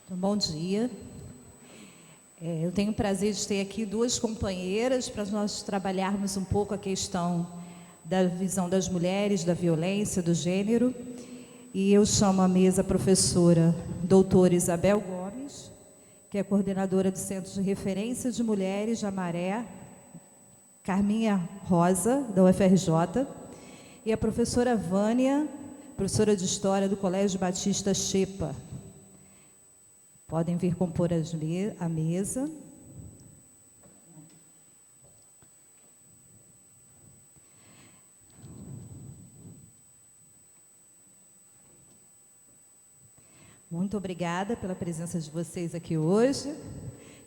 Então, bom dia. Eu tenho o prazer de ter aqui duas companheiras para nós trabalharmos um pouco a questão da visão das mulheres, da violência, do gênero. E eu chamo à mesa a professora doutora Isabel Gomes, que é coordenadora do Centro de Referência de Mulheres de Amaré, Carminha Rosa, da UFRJ, e a professora Vânia, professora de História do Colégio Batista Xepa. Podem vir compor a mesa. Muito obrigada pela presença de vocês aqui hoje.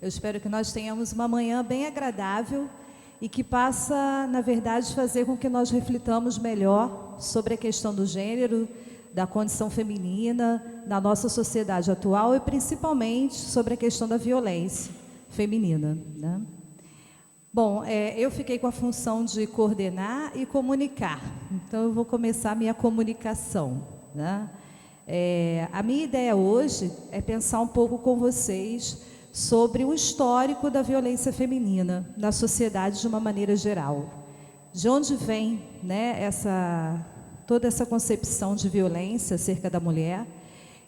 Eu espero que nós tenhamos uma manhã bem agradável e que possa, na verdade, fazer com que nós reflitamos melhor sobre a questão do gênero, da condição feminina na nossa sociedade atual e principalmente sobre a questão da violência feminina, né? Bom, eu fiquei com a função de coordenar e comunicar, então eu vou começar a minha comunicação, né? A minha ideia hoje é pensar um pouco com vocês sobre o histórico da violência feminina na sociedade de uma maneira geral. De onde vem, né, toda essa concepção de violência acerca da mulher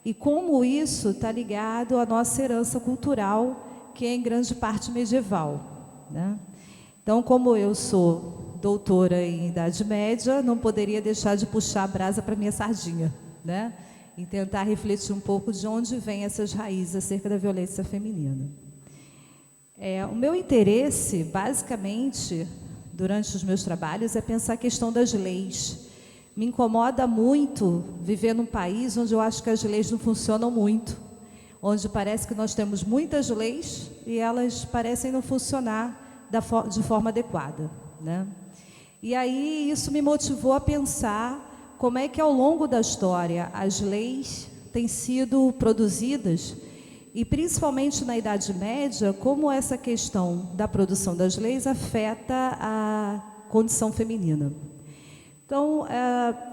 e como isso está ligado à nossa herança cultural, que é em grande parte medieval, né? Então, como eu sou doutora em Idade Média, não poderia deixar de puxar a brasa para minha sardinha, né? E tentar refletir um pouco de onde vêm essas raízes acerca da violência feminina. O meu interesse, basicamente, durante os meus trabalhos, é pensar a questão das leis. Me incomoda muito viver num país onde eu acho que as leis não funcionam muito, onde parece que nós temos muitas leis e elas parecem não funcionar de forma adequada, né? E aí isso me motivou a pensar como é que ao longo da história as leis têm sido produzidas e principalmente na Idade Média, como essa questão da produção das leis afeta a condição feminina. Então,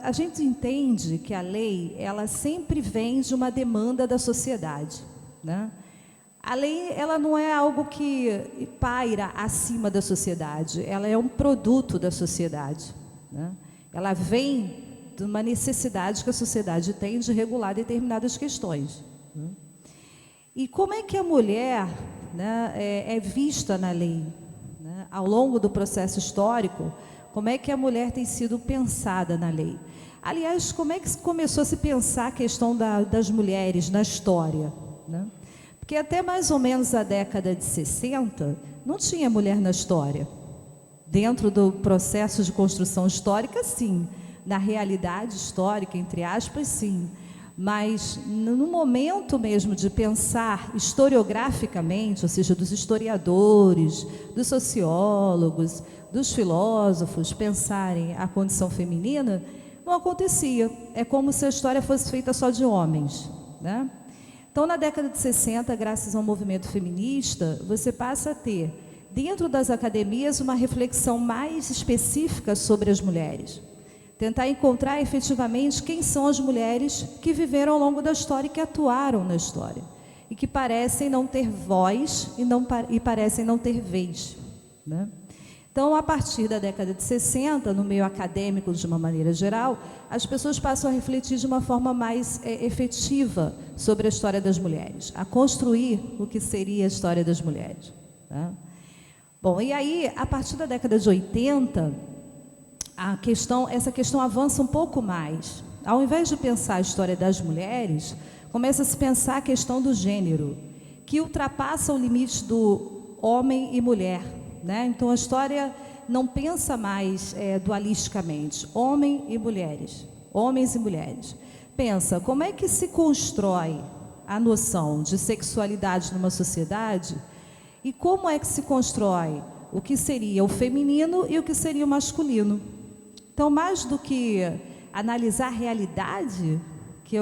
a gente entende que a lei, ela sempre vem de uma demanda da sociedade, né? A lei, ela não é algo que paira acima da sociedade, ela é um produto da sociedade, né? Ela vem de uma necessidade que a sociedade tem de regular determinadas questões, né? E como é que a mulher, né, é vista na lei, né? Ao longo do processo histórico, como é que a mulher tem sido pensada na lei? Aliás, como é que começou a se pensar a questão das mulheres na história, né? Porque até mais ou menos a década de 60, não tinha mulher na história. Dentro do processo de construção histórica, sim. Na realidade histórica, entre aspas, sim. Mas no momento mesmo de pensar historiograficamente, ou seja, dos historiadores, dos sociólogos, dos filósofos pensarem a condição feminina, não acontecia. É como se a história fosse feita só de homens, né? Então, na década de 60, graças ao movimento feminista, você passa a ter, dentro das academias, uma reflexão mais específica sobre as mulheres. Tentar encontrar efetivamente quem são as mulheres que viveram ao longo da história e que atuaram na história. E que parecem não ter voz e parecem não ter vez, né? Então, a partir da década de 60, no meio acadêmico de uma maneira geral, as pessoas passam a refletir de uma forma mais efetiva sobre a história das mulheres, a construir o que seria a história das mulheres, né? Bom, e aí, a partir da década de 80, essa questão avança um pouco mais. Ao invés de pensar a história das mulheres, começa a se pensar a questão do gênero, que ultrapassa o limite do homem e mulher, né? Então a história não pensa mais dualisticamente, homens e mulheres. Pensa, como é que se constrói a noção de sexualidade numa sociedade e como é que se constrói o que seria o feminino e o que seria o masculino. Então, mais do que analisar a realidade, que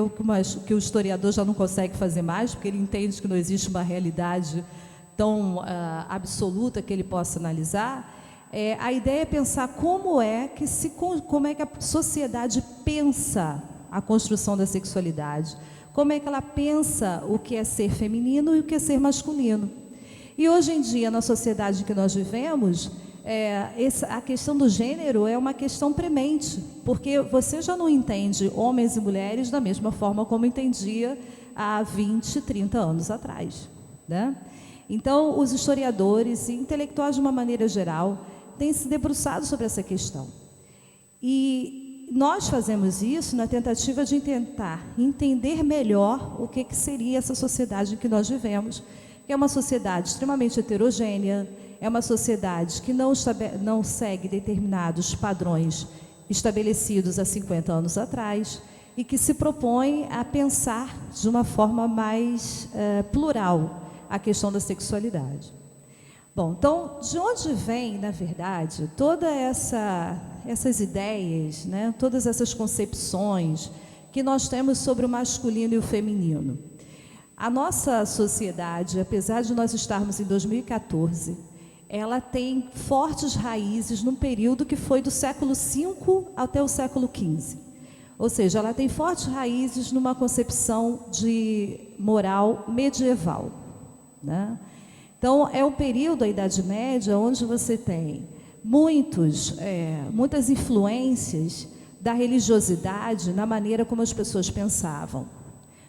o historiador já não consegue fazer mais, porque ele entende que não existe uma realidade tão absoluta que ele possa analisar, a ideia é pensar como é que a sociedade pensa a construção da sexualidade, como é que ela pensa o que é ser feminino e o que é ser masculino. E hoje em dia, na sociedade que nós vivemos, a questão do gênero é uma questão premente, porque você já não entende homens e mulheres da mesma forma como entendia há 20, 30 anos atrás, né? Então, os historiadores e intelectuais, de uma maneira geral, têm se debruçado sobre essa questão. E nós fazemos isso na tentativa de tentar entender melhor o que seria essa sociedade em que nós vivemos, que é uma sociedade extremamente heterogênea, é uma sociedade que não segue determinados padrões estabelecidos há 50 anos atrás e que se propõe a pensar de uma forma mais plural a questão da sexualidade. Bom, então, de onde vem, na verdade, todas essas ideias, né, todas essas concepções que nós temos sobre o masculino e o feminino? A nossa sociedade, apesar de nós estarmos em 2014, ela tem fortes raízes num período que foi do século V até o século XV. Ou seja, ela tem fortes raízes numa concepção de moral medieval, né? Então, é um período, a Idade Média, onde você tem muitas influências da religiosidade na maneira como as pessoas pensavam,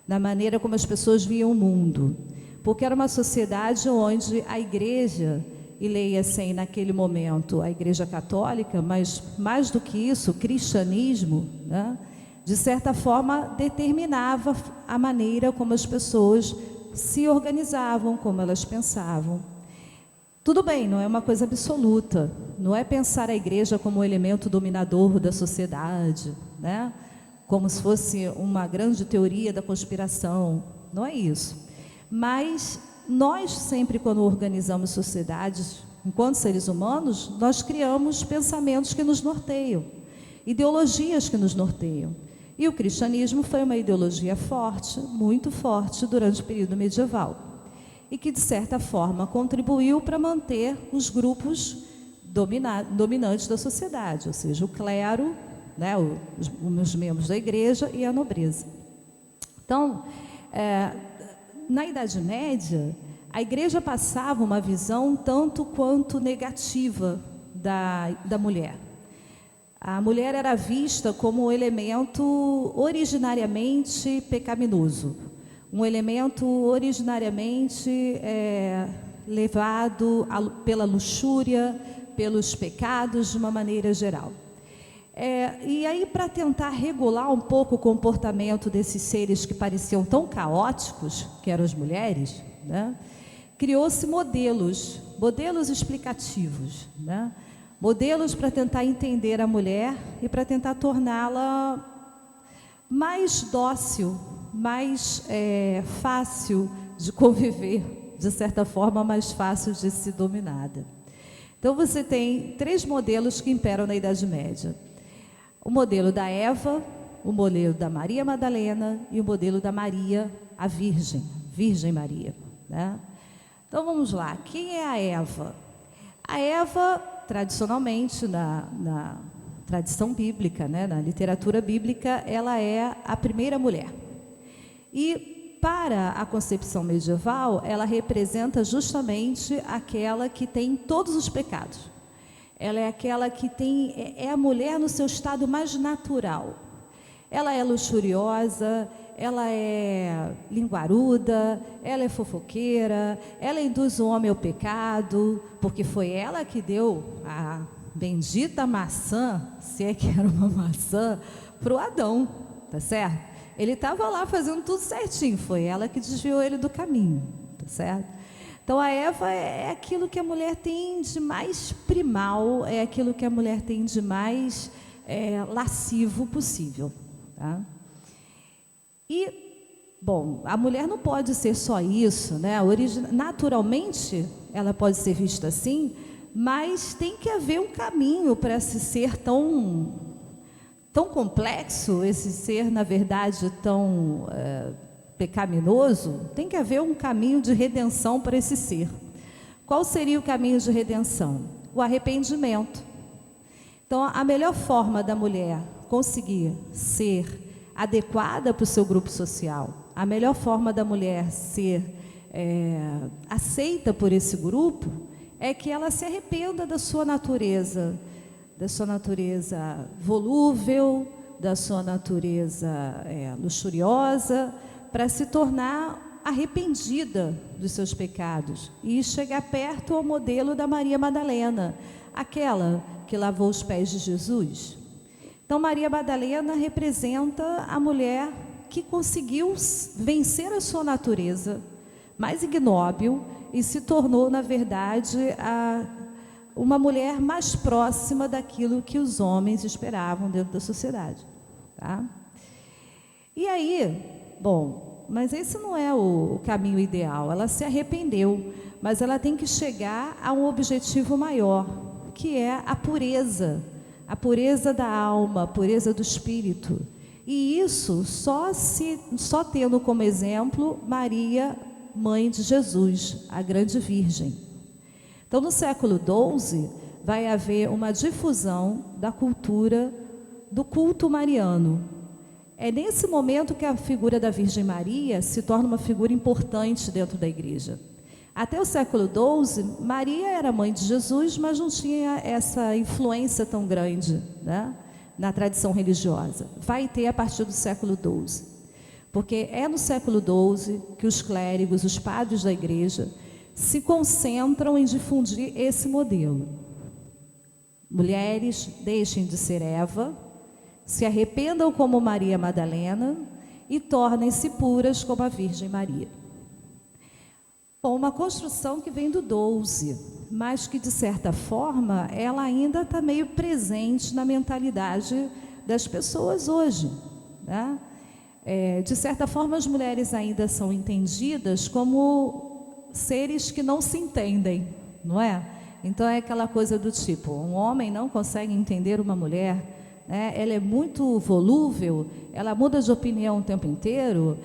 na maneira como as pessoas viam o mundo. Porque era uma sociedade onde a igreja, e leia-se naquele momento a Igreja Católica, mas mais do que isso, o cristianismo, né, de certa forma determinava a maneira como as pessoas se organizavam, como elas pensavam. Tudo bem, não é uma coisa absoluta, não é pensar a igreja como um elemento dominador da sociedade, né? Como se fosse uma grande teoria da conspiração, não é isso. Mas nós sempre, quando organizamos sociedades, enquanto seres humanos, nós criamos pensamentos que nos norteiam, ideologias que nos norteiam. E o cristianismo foi uma ideologia forte, muito forte, durante o período medieval. E que, de certa forma, contribuiu para manter os grupos dominantes da sociedade, ou seja, o clero, né, os membros da igreja e a nobreza. Então, na Idade Média, a igreja passava uma visão tanto quanto negativa da mulher. A mulher era vista como um elemento originariamente pecaminoso, um elemento originariamente levado pela luxúria, pelos pecados de uma maneira geral. E aí, para tentar regular um pouco o comportamento desses seres que pareciam tão caóticos, que eram as mulheres, né, criou-se modelos explicativos, né? Modelos para tentar entender a mulher e para tentar torná-la mais dócil, mais fácil de conviver, de certa forma, mais fácil de ser dominada. Então, você tem 3 modelos que imperam na Idade Média. O modelo da Eva, o modelo da Maria Madalena e o modelo da Maria, a Virgem Maria, né? Então, vamos lá. Quem é a Eva? A Eva, tradicionalmente, na tradição bíblica, né, na literatura bíblica, ela é a primeira mulher. E, para a concepção medieval, ela representa justamente aquela que tem todos os pecados. Ela é aquela que é a mulher no seu estado mais natural. Ela é luxuriosa, ela é linguaruda, ela é fofoqueira, ela induz o homem ao pecado, porque foi ela que deu a bendita maçã, se é que era uma maçã, para o Adão, tá certo? Ele estava lá fazendo tudo certinho, foi ela que desviou ele do caminho, tá certo? Então, a Eva é aquilo que a mulher tem de mais primal, é aquilo que a mulher tem de mais lascivo possível, tá? E, bom, a mulher não pode ser só isso, né? Naturalmente, ela pode ser vista assim, mas tem que haver um caminho para esse ser tão complexo, esse ser, na verdade, tão pecaminoso. Tem que haver um caminho de redenção para esse ser. Qual seria o caminho de redenção? O arrependimento. Então, a melhor forma da mulher conseguir ser adequada para o seu grupo social, a melhor forma da mulher ser aceita por esse grupo é que ela se arrependa da sua natureza volúvel, da sua natureza luxuriosa, para se tornar arrependida dos seus pecados e chegar perto ao modelo da Maria Madalena, aquela que lavou os pés de Jesus. Então, Maria Madalena representa a mulher que conseguiu vencer a sua natureza mais ignóbil e se tornou, na verdade, uma mulher mais próxima daquilo que os homens esperavam dentro da sociedade. Tá? E aí, mas esse não é o caminho ideal. Ela se arrependeu, mas ela tem que chegar a um objetivo maior, que é a pureza da alma, a pureza do espírito. E isso só tendo como exemplo Maria, mãe de Jesus, a grande Virgem. Então, no século XII, vai haver uma difusão da cultura do culto mariano. É nesse momento que a figura da Virgem Maria se torna uma figura importante dentro da igreja. Até o século XII, Maria era mãe de Jesus, mas não tinha essa influência tão grande, né, na tradição religiosa. Vai ter a partir do século XII, porque é no século XII que os clérigos, os padres da igreja, se concentram em difundir esse modelo. Mulheres deixem de ser Eva, se arrependam como Maria Madalena e tornem-se puras como a Virgem Maria. Uma construção que vem do XII, mas que, de certa forma, ela ainda está meio presente na mentalidade das pessoas hoje, né? De certa forma, as mulheres ainda são entendidas como seres que não se entendem, não é? Então, é aquela coisa do tipo, um homem não consegue entender uma mulher, né? Ela é muito volúvel, ela muda de opinião o tempo inteiro.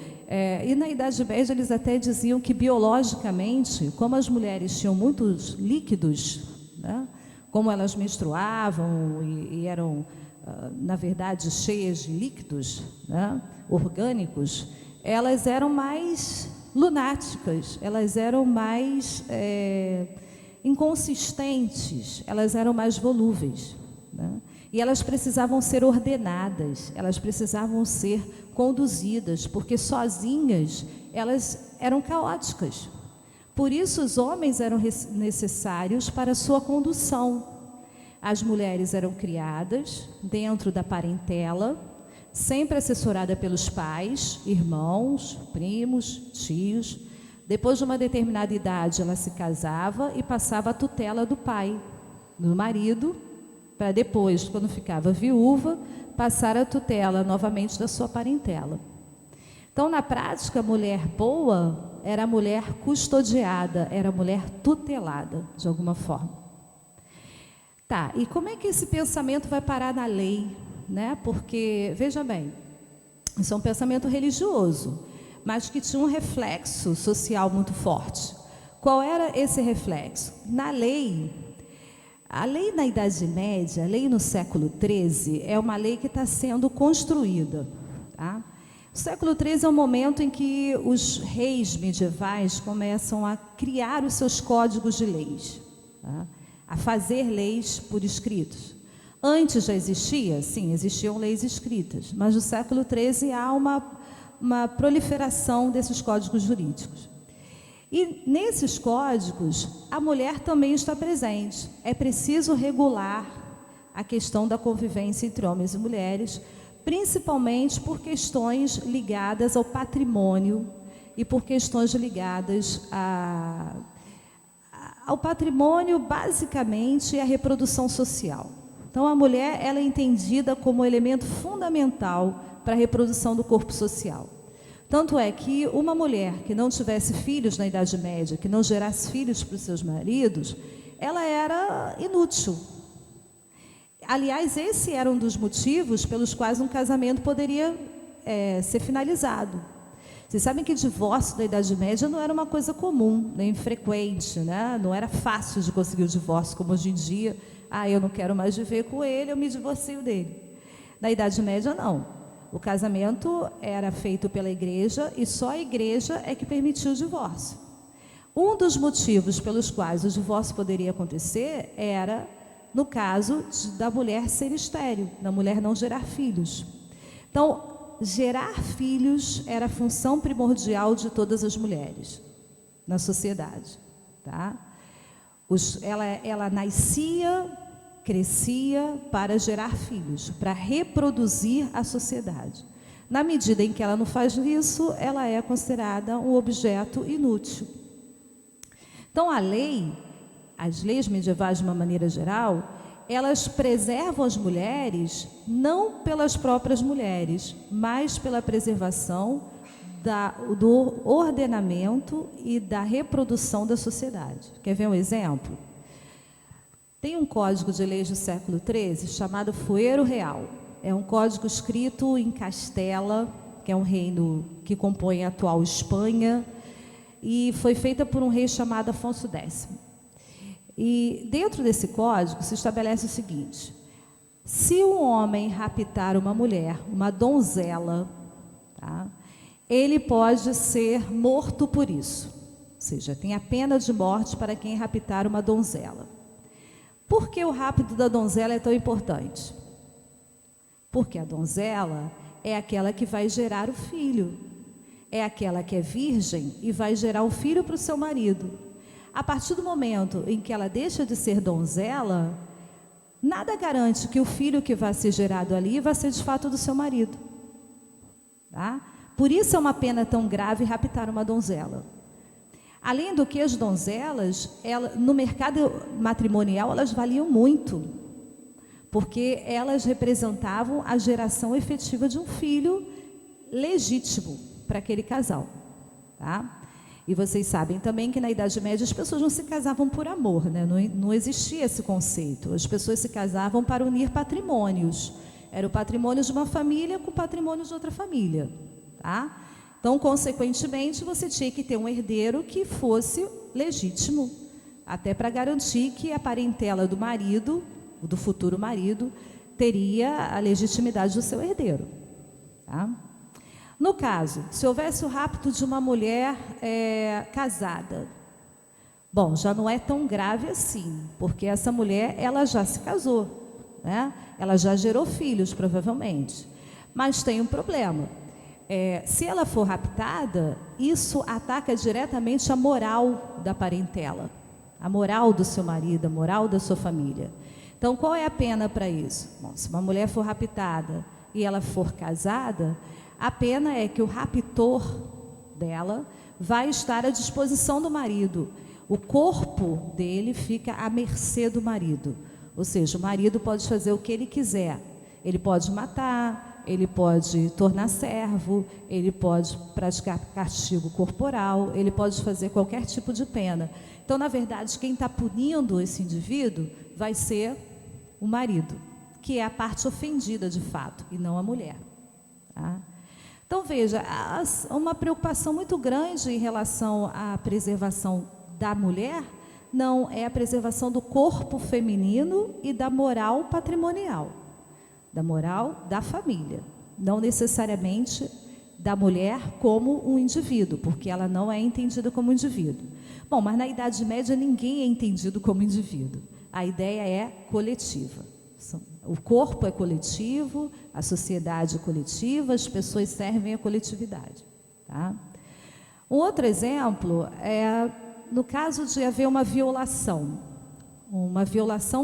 E na Idade Média eles até diziam que biologicamente, como as mulheres tinham muitos líquidos, né, como elas menstruavam e eram, na verdade, cheias de líquidos, né, orgânicos, elas eram mais lunáticas, elas eram mais inconsistentes, elas eram mais volúveis, né? E elas precisavam ser ordenadas, elas precisavam ser conduzidas, porque sozinhas elas eram caóticas. Por isso os homens eram necessários para a sua condução. As mulheres eram criadas dentro da parentela, sempre assessorada pelos pais, irmãos, primos, tios. Depois de uma determinada idade ela se casava e passava a tutela do pai, do marido, para depois, quando ficava viúva, passar a tutela novamente da sua parentela. Então, na prática, a mulher boa era a mulher custodiada, era a mulher tutelada, de alguma forma. Tá, e como é que esse pensamento vai parar na lei, né? Porque, veja bem, isso é um pensamento religioso, mas que tinha um reflexo social muito forte. Qual era esse reflexo? Na lei, a lei na Idade Média, a lei no século XIII, é uma lei que está sendo construída. Tá? O século XIII é um momento em que os reis medievais começam a criar os seus códigos de leis, tá? A fazer leis por escritos. Antes já existia? Sim, existiam leis escritas, mas no século XIII há uma proliferação desses códigos jurídicos. E nesses códigos, a mulher também está presente. É preciso regular a questão da convivência entre homens e mulheres, principalmente por questões ligadas ao patrimônio e por questões ligadas ao patrimônio, basicamente, e à reprodução social. Então, a mulher ela é entendida como elemento fundamental para a reprodução do corpo social. Tanto é que uma mulher que não tivesse filhos na Idade Média, que não gerasse filhos para os seus maridos, ela era inútil. Aliás, esse era um dos motivos pelos quais um casamento poderia ser finalizado. Vocês sabem que divórcio da Idade Média não era uma coisa comum, nem frequente, né? Não era fácil de conseguir o divórcio, como hoje em dia. Eu não quero mais viver com ele, eu me divorcio dele. Na Idade Média, não. O casamento era feito pela igreja e só a igreja é que permitia o divórcio. Um dos motivos pelos quais o divórcio poderia acontecer era no caso da mulher ser estéril, da mulher não gerar filhos. Então, gerar filhos era a função primordial de todas as mulheres na sociedade, tá? Ela nascia, crescia para gerar filhos, para reproduzir a sociedade. Na medida em que ela não faz isso, ela é considerada um objeto inútil. Então, as leis medievais, de uma maneira geral, elas preservam as mulheres não pelas próprias mulheres, mas pela preservação do ordenamento e da reprodução da sociedade. Quer ver um exemplo? Tem um código de leis do século XIII chamado Fuero Real. É um código escrito em Castela, que é um reino que compõe a atual Espanha, e foi feita por um rei chamado Afonso X. E dentro desse código se estabelece o seguinte: se um homem raptar uma mulher, uma donzela, tá, ele pode ser morto por isso. Ou seja, tem a pena de morte para quem raptar uma donzela. Por que o rapto da donzela é tão importante? Porque a donzela é aquela que vai gerar o filho. É aquela que é virgem e vai gerar o filho para o seu marido. A partir do momento em que ela deixa de ser donzela, nada garante que o filho que vai ser gerado ali vai ser de fato do seu marido. Tá? Por isso é uma pena tão grave raptar uma donzela. Além do que, as donzelas, no mercado matrimonial, elas valiam muito, porque elas representavam a geração efetiva de um filho legítimo para aquele casal. Tá? E vocês sabem também que na Idade Média as pessoas não se casavam por amor, né? Não existia esse conceito. As pessoas se casavam para unir patrimônios. Era o patrimônio de uma família com o patrimônio de outra família. Tá? Então, consequentemente, você tinha que ter um herdeiro que fosse legítimo, até para garantir que a parentela do marido, do futuro marido, teria a legitimidade do seu herdeiro. Tá? No caso, se houvesse o rapto de uma mulher casada, bom, já não é tão grave assim, porque essa mulher, ela já se casou, né? Ela já gerou filhos, provavelmente. Mas tem um problema. Se ela for raptada, isso ataca diretamente a moral da parentela, a moral do seu marido, a moral da sua família. Então, qual é a pena para isso? Bom, se uma mulher for raptada e ela for casada, a pena é que o raptor dela vai estar à disposição do marido. O corpo dele fica à mercê do marido. Ou seja, o marido pode fazer o que ele quiser. Ele pode matar, ele pode tornar servo, ele pode praticar castigo corporal, ele pode fazer qualquer tipo de pena. Então, na verdade, quem está punindo esse indivíduo vai ser o marido, que é a parte ofendida de fato, e não a mulher. Tá? Então, veja, há uma preocupação muito grande em relação à preservação da mulher, não é a preservação do corpo feminino e da moral patrimonial, da moral da família, não necessariamente da mulher como um indivíduo, porque ela não é entendida como indivíduo. Bom, mas na Idade Média ninguém é entendido como indivíduo, a ideia é coletiva. O corpo é coletivo, a sociedade é coletiva, as pessoas servem à coletividade. Tá? Um outro exemplo é no caso de haver uma violação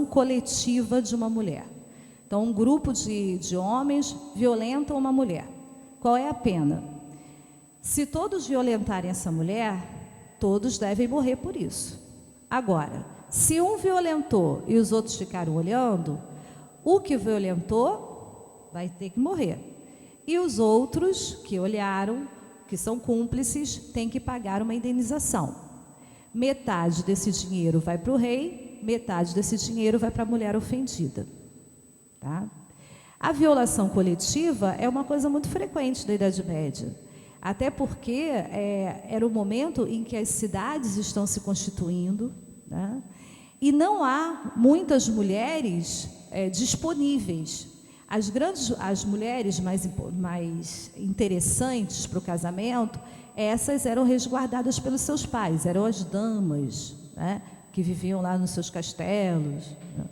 coletiva de uma mulher. Então, um grupo de homens violentam uma mulher. Qual é a pena? Se todos violentarem essa mulher, todos devem morrer por isso. Agora, se um violentou e os outros ficaram olhando, o que violentou vai ter que morrer. E os outros que olharam, que são cúmplices, têm que pagar uma indenização. Metade desse dinheiro vai para o rei, metade desse dinheiro vai para a mulher ofendida. Tá? A violação coletiva é uma coisa muito frequente da Idade Média. Até porque era o momento em que as cidades estão se constituindo, né? E não há muitas mulheres disponíveis. As mulheres mais interessantes para o casamento, essas eram resguardadas pelos seus pais, eram as damas, né, que viviam lá nos seus castelos, né.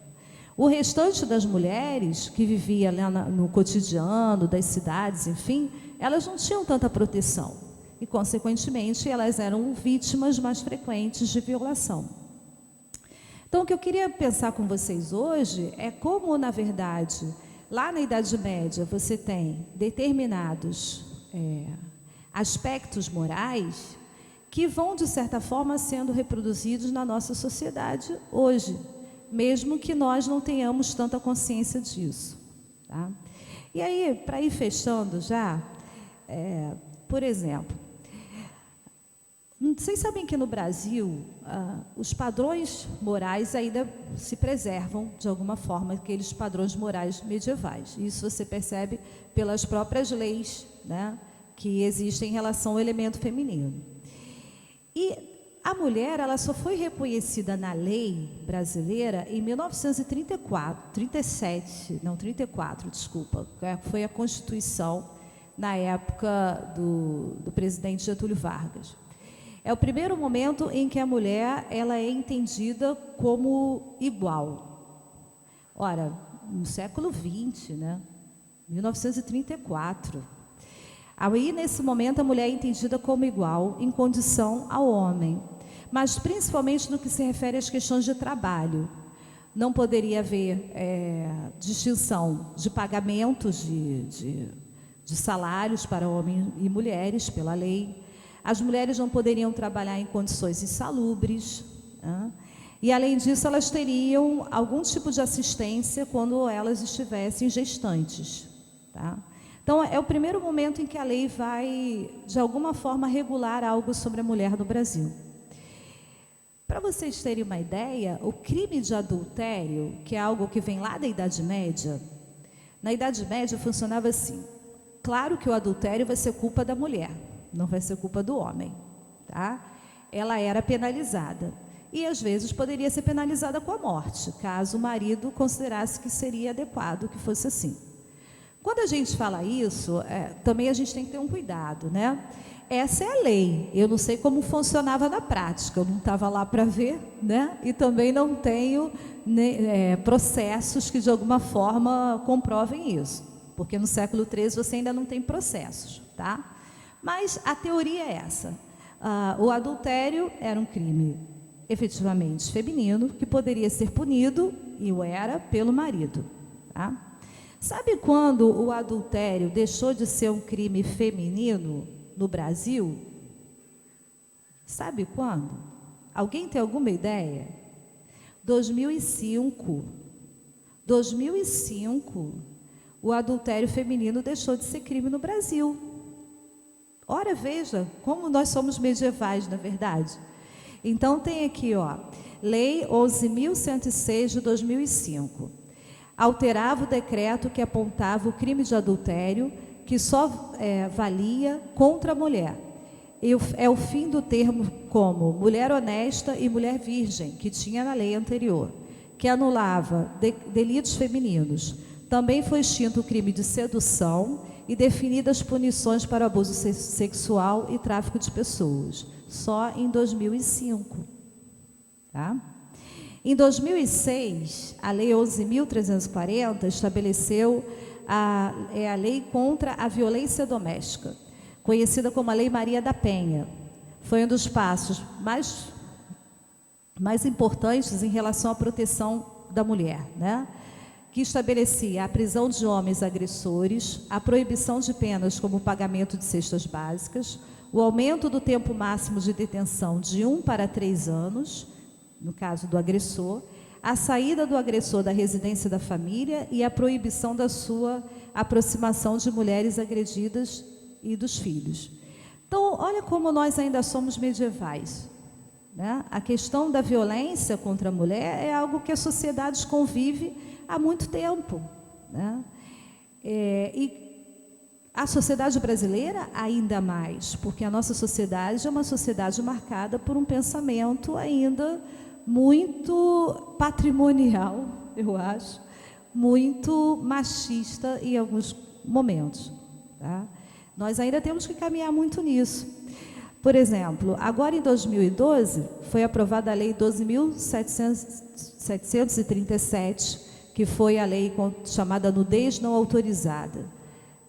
O restante das mulheres que vivia lá no cotidiano das cidades, enfim, elas não tinham tanta proteção e, consequentemente, elas eram vítimas mais frequentes de violação. Então, o que eu queria pensar com vocês hoje é como, na verdade, lá na Idade Média, você tem determinados aspectos morais que vão, de certa forma, sendo reproduzidos na nossa sociedade hoje, mesmo que nós não tenhamos tanta consciência disso, tá? E aí, para ir fechando já, por exemplo, vocês sabem que no Brasil os padrões morais ainda se preservam de alguma forma, aqueles padrões morais medievais. Isso você percebe pelas próprias leis, né, que existem em relação ao elemento feminino. E a mulher, ela só foi reconhecida na lei brasileira em 1934, desculpa, foi a Constituição na época do presidente Getúlio Vargas. É o primeiro momento em que a mulher ela é entendida como igual. Ora, no século XX, né? 1934. Aí, nesse momento, a mulher é entendida como igual em condição ao homem, mas principalmente no que se refere às questões de trabalho. Não poderia haver distinção de pagamentos de salários para homens e mulheres pela lei. As mulheres não poderiam trabalhar em condições insalubres, né? E, além disso, elas teriam algum tipo de assistência quando elas estivessem gestantes, tá? Então, é o primeiro momento em que a lei vai, de alguma forma, regular algo sobre a mulher no Brasil. Para vocês terem uma ideia, o crime de adultério, que é algo que vem lá da Idade Média, na Idade Média funcionava assim. Claro que o adultério vai ser culpa da mulher, não vai ser culpa do homem, tá? Ela era penalizada e às vezes poderia ser penalizada com a morte, caso o marido considerasse que seria adequado que fosse assim. Quando a gente fala isso, também a gente tem que ter um cuidado, né? Essa é a lei, eu não sei como funcionava na prática, eu não estava lá para ver, né? E também não tenho processos que de alguma forma comprovem isso, porque no século XIII você ainda não tem processos, tá? Mas a teoria é essa. O adultério era um crime efetivamente feminino, que poderia ser punido, e o era, pelo marido, tá? Sabe quando o adultério deixou de ser um crime feminino no Brasil? Sabe quando? Alguém tem alguma ideia? 2005. 2005, o adultério feminino deixou de ser crime no Brasil. Ora, veja como nós somos medievais, na verdade. Então tem aqui, ó, Lei 11.106 de 2005. Alterava o decreto que apontava o crime de adultério, que só valia contra a mulher. É o fim do termo como mulher honesta e mulher virgem, que tinha na lei anterior, que anulava delitos femininos. Também foi extinto o crime de sedução e definidas punições para abuso sexual e tráfico de pessoas, só em 2005, tá? Em 2006, a Lei 11.340 estabeleceu a Lei contra a Violência Doméstica, conhecida como a Lei Maria da Penha. Foi um dos passos mais importantes em relação à proteção da mulher, né? Que estabelecia a prisão de homens agressores, a proibição de penas como o pagamento de cestas básicas, o aumento do tempo máximo de detenção de 1 para 3 anos, no caso do agressor, a saída do agressor da residência da família e a proibição da sua aproximação de mulheres agredidas e dos filhos. Então, olha como nós ainda somos medievais, né? A questão da violência contra a mulher é algo que a sociedade convive há muito tempo, né? E a sociedade brasileira ainda mais, porque a nossa sociedade é uma sociedade marcada por um pensamento ainda muito patrimonial, eu acho, muito machista em alguns momentos, tá? Nós ainda temos que caminhar muito nisso. Por exemplo, agora em 2012, foi aprovada a Lei 12.737, que foi a lei chamada nudez não autorizada,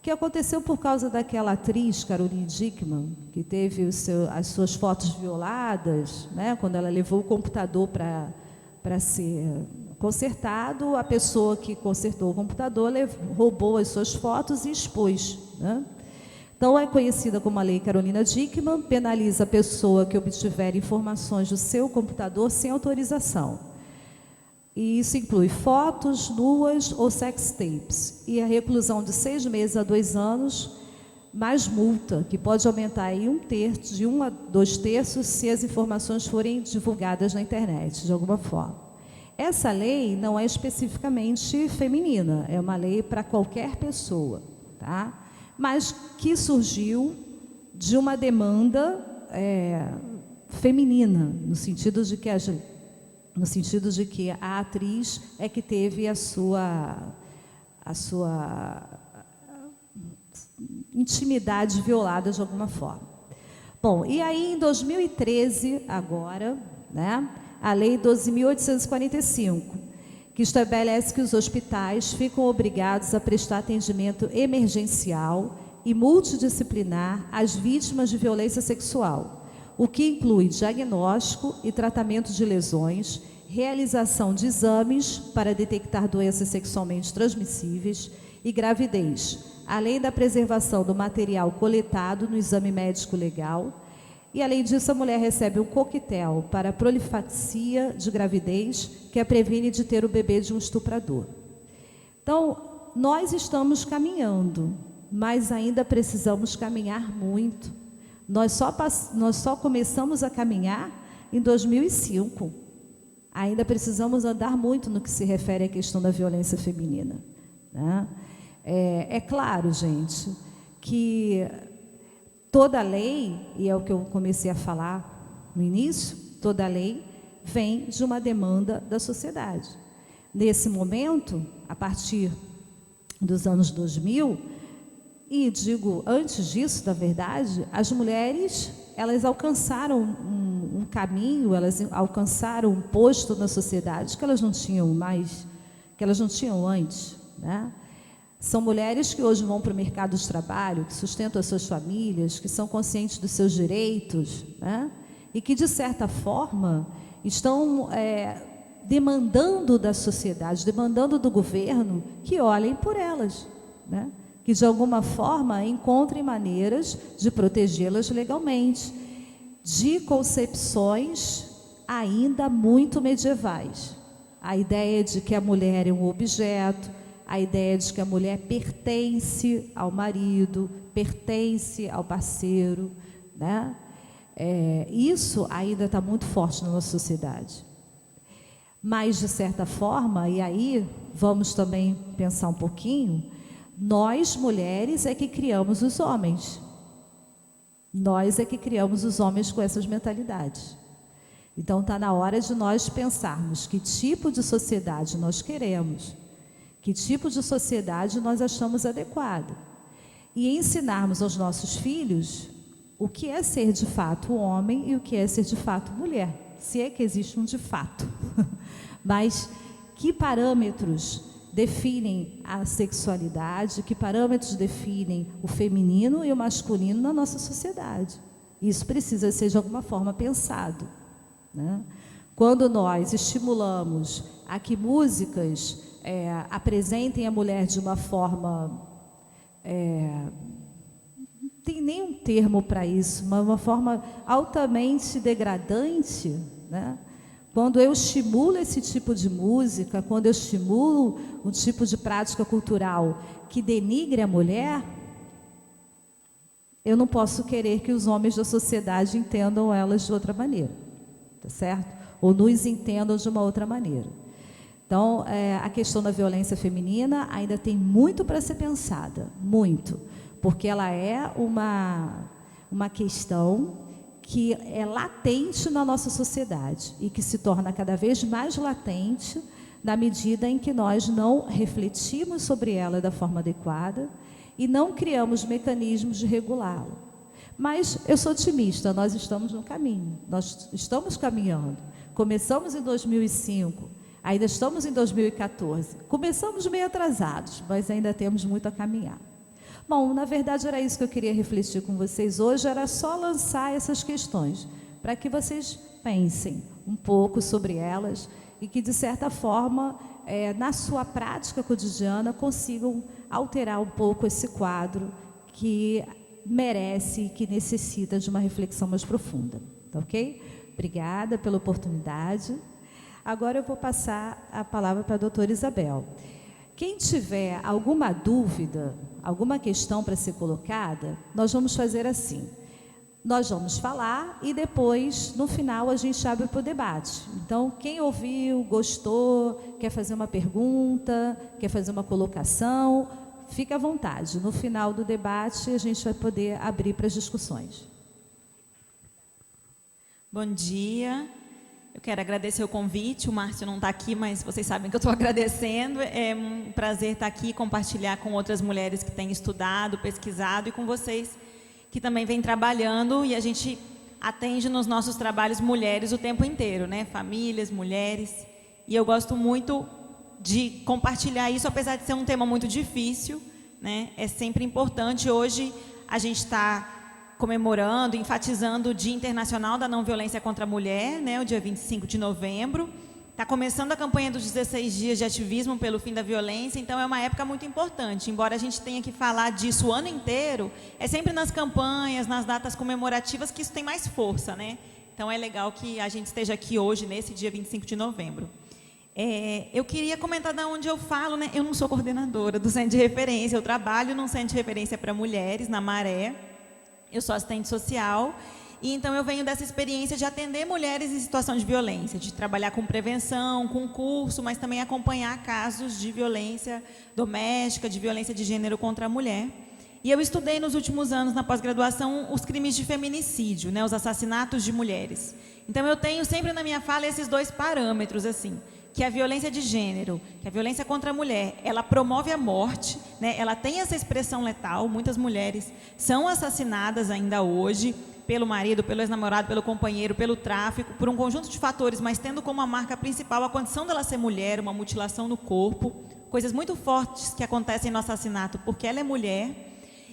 que aconteceu por causa daquela atriz, Caroline Dickman, que teve as suas fotos violadas, né, quando ela levou o computador para ser consertado, a pessoa que consertou o computador roubou as suas fotos e expôs, né? Então, é conhecida como a Lei Carolina Dickman, penaliza a pessoa que obtiver informações do seu computador sem autorização. E isso inclui fotos nuas ou sex tapes. E a reclusão de 6 meses a 2 anos, mais multa, que pode aumentar em 1/3, de 1 a 2/3, se as informações forem divulgadas na internet, de alguma forma. Essa lei não é especificamente feminina, é uma lei para qualquer pessoa, tá? Mas que surgiu de uma demanda feminina, no sentido de que a atriz é que teve a sua intimidade violada de alguma forma. Bom, e aí em 2013, agora, né, a Lei 12.845, que estabelece que os hospitais ficam obrigados a prestar atendimento emergencial e multidisciplinar às vítimas de violência sexual, o que inclui diagnóstico e tratamento de lesões, realização de exames para detectar doenças sexualmente transmissíveis e gravidez, além da preservação do material coletado no exame médico legal. E, além disso, a mulher recebe um coquetel para prolifaxia de gravidez, que a previne de ter o bebê de um estuprador. Então, nós estamos caminhando, mas ainda precisamos caminhar muito. Nós só começamos a caminhar em 2005. Ainda precisamos andar muito no que se refere à questão da violência feminina, né? É claro, gente, que toda lei, e é o que eu comecei a falar no início, toda lei vem de uma demanda da sociedade. Nesse momento, a partir dos anos 2000, e digo antes disso, na verdade, as mulheres, elas alcançaram um caminho, elas alcançaram um posto na sociedade que elas não tinham mais, que elas não tinham antes, né? São mulheres que hoje vão para o mercado de trabalho, que sustentam as suas famílias, que são conscientes dos seus direitos, né? E que, de certa forma, estão demandando da sociedade, demandando do governo que olhem por elas, né? Que, de alguma forma, encontrem maneiras de protegê-las legalmente, de concepções ainda muito medievais. A ideia de que a mulher é um objeto, a ideia de que a mulher pertence ao marido, pertence ao parceiro, né? Isso ainda está muito forte na nossa sociedade. Mas, de certa forma, e aí vamos também pensar um pouquinho, nós, mulheres, é que criamos os homens. Nós é que criamos os homens com essas mentalidades. Então, está na hora de nós pensarmos que tipo de sociedade nós queremos, que tipo de sociedade nós achamos adequado. E ensinarmos aos nossos filhos o que é ser de fato homem e o que é ser de fato mulher. Se é que existe um de fato. Mas que parâmetros definem a sexualidade, que parâmetros definem o feminino e o masculino na nossa sociedade. Isso precisa ser de alguma forma pensado, né? Quando nós estimulamos a que músicas apresentem a mulher de uma forma, não tem nenhum termo para isso, mas uma forma altamente degradante, né? Quando eu estimulo esse tipo de música, quando eu estimulo um tipo de prática cultural que denigre a mulher, eu não posso querer que os homens da sociedade entendam elas de outra maneira, tá certo? Ou nos entendam de uma outra maneira. Então, a questão da violência feminina ainda tem muito para ser pensada, muito, porque ela é uma questão que é latente na nossa sociedade e que se torna cada vez mais latente na medida em que nós não refletimos sobre ela da forma adequada e não criamos mecanismos de regulá-la. Mas eu sou otimista, nós estamos no caminho, nós estamos caminhando. Começamos em 2005, ainda estamos em 2014. Começamos meio atrasados, mas ainda temos muito a caminhar. Bom, na verdade era isso que eu queria refletir com vocês hoje, era só lançar essas questões, para que vocês pensem um pouco sobre elas e que, de certa forma, na sua prática cotidiana, consigam alterar um pouco esse quadro que merece e que necessita de uma reflexão mais profunda. Tá ok? Obrigada pela oportunidade. Agora eu vou passar a palavra para a doutora Isabel. Quem tiver alguma dúvida, alguma questão para ser colocada, nós vamos fazer assim. Nós vamos falar e depois, no final, a gente abre para o debate. Então, quem ouviu, gostou, quer fazer uma pergunta, quer fazer uma colocação, fique à vontade. No final do debate, a gente vai poder abrir para as discussões. Bom dia. Eu quero agradecer o convite. O Márcio não está aqui, mas vocês sabem que eu estou agradecendo. É um prazer estar aqui, compartilhar com outras mulheres que têm estudado, pesquisado, e com vocês que também vêm trabalhando, e a gente atende nos nossos trabalhos mulheres o tempo inteiro, né? Famílias, mulheres. E eu gosto muito de compartilhar isso, apesar de ser um tema muito difícil, né? É sempre importante. Hoje a gente está comemorando, enfatizando o Dia Internacional da Não Violência contra a Mulher, né, o dia 25 de novembro. Está começando a campanha dos 16 dias de ativismo pelo fim da violência, então é uma época muito importante. Embora a gente tenha que falar disso o ano inteiro, é sempre nas campanhas, nas datas comemorativas que isso tem mais força, né? Então é legal que a gente esteja aqui hoje, nesse dia 25 de novembro. Eu queria comentar de onde eu falo, né? Eu não sou coordenadora do Centro de Referência, eu trabalho num Centro de Referência para Mulheres, na Maré. Eu sou assistente social, e então eu venho dessa experiência de atender mulheres em situação de violência, de trabalhar com prevenção, com curso, mas também acompanhar casos de violência doméstica, de violência de gênero contra a mulher. E eu estudei nos últimos anos, na pós-graduação, os crimes de feminicídio, né, os assassinatos de mulheres. Então eu tenho sempre na minha fala esses dois parâmetros, assim, que a violência de gênero, que a violência contra a mulher, ela promove a morte, né? Ela tem essa expressão letal. Muitas mulheres são assassinadas ainda hoje pelo marido, pelo ex-namorado, pelo companheiro, pelo tráfico, por um conjunto de fatores, mas tendo como a marca principal a condição dela ser mulher, uma mutilação no corpo, coisas muito fortes que acontecem no assassinato porque ela é mulher.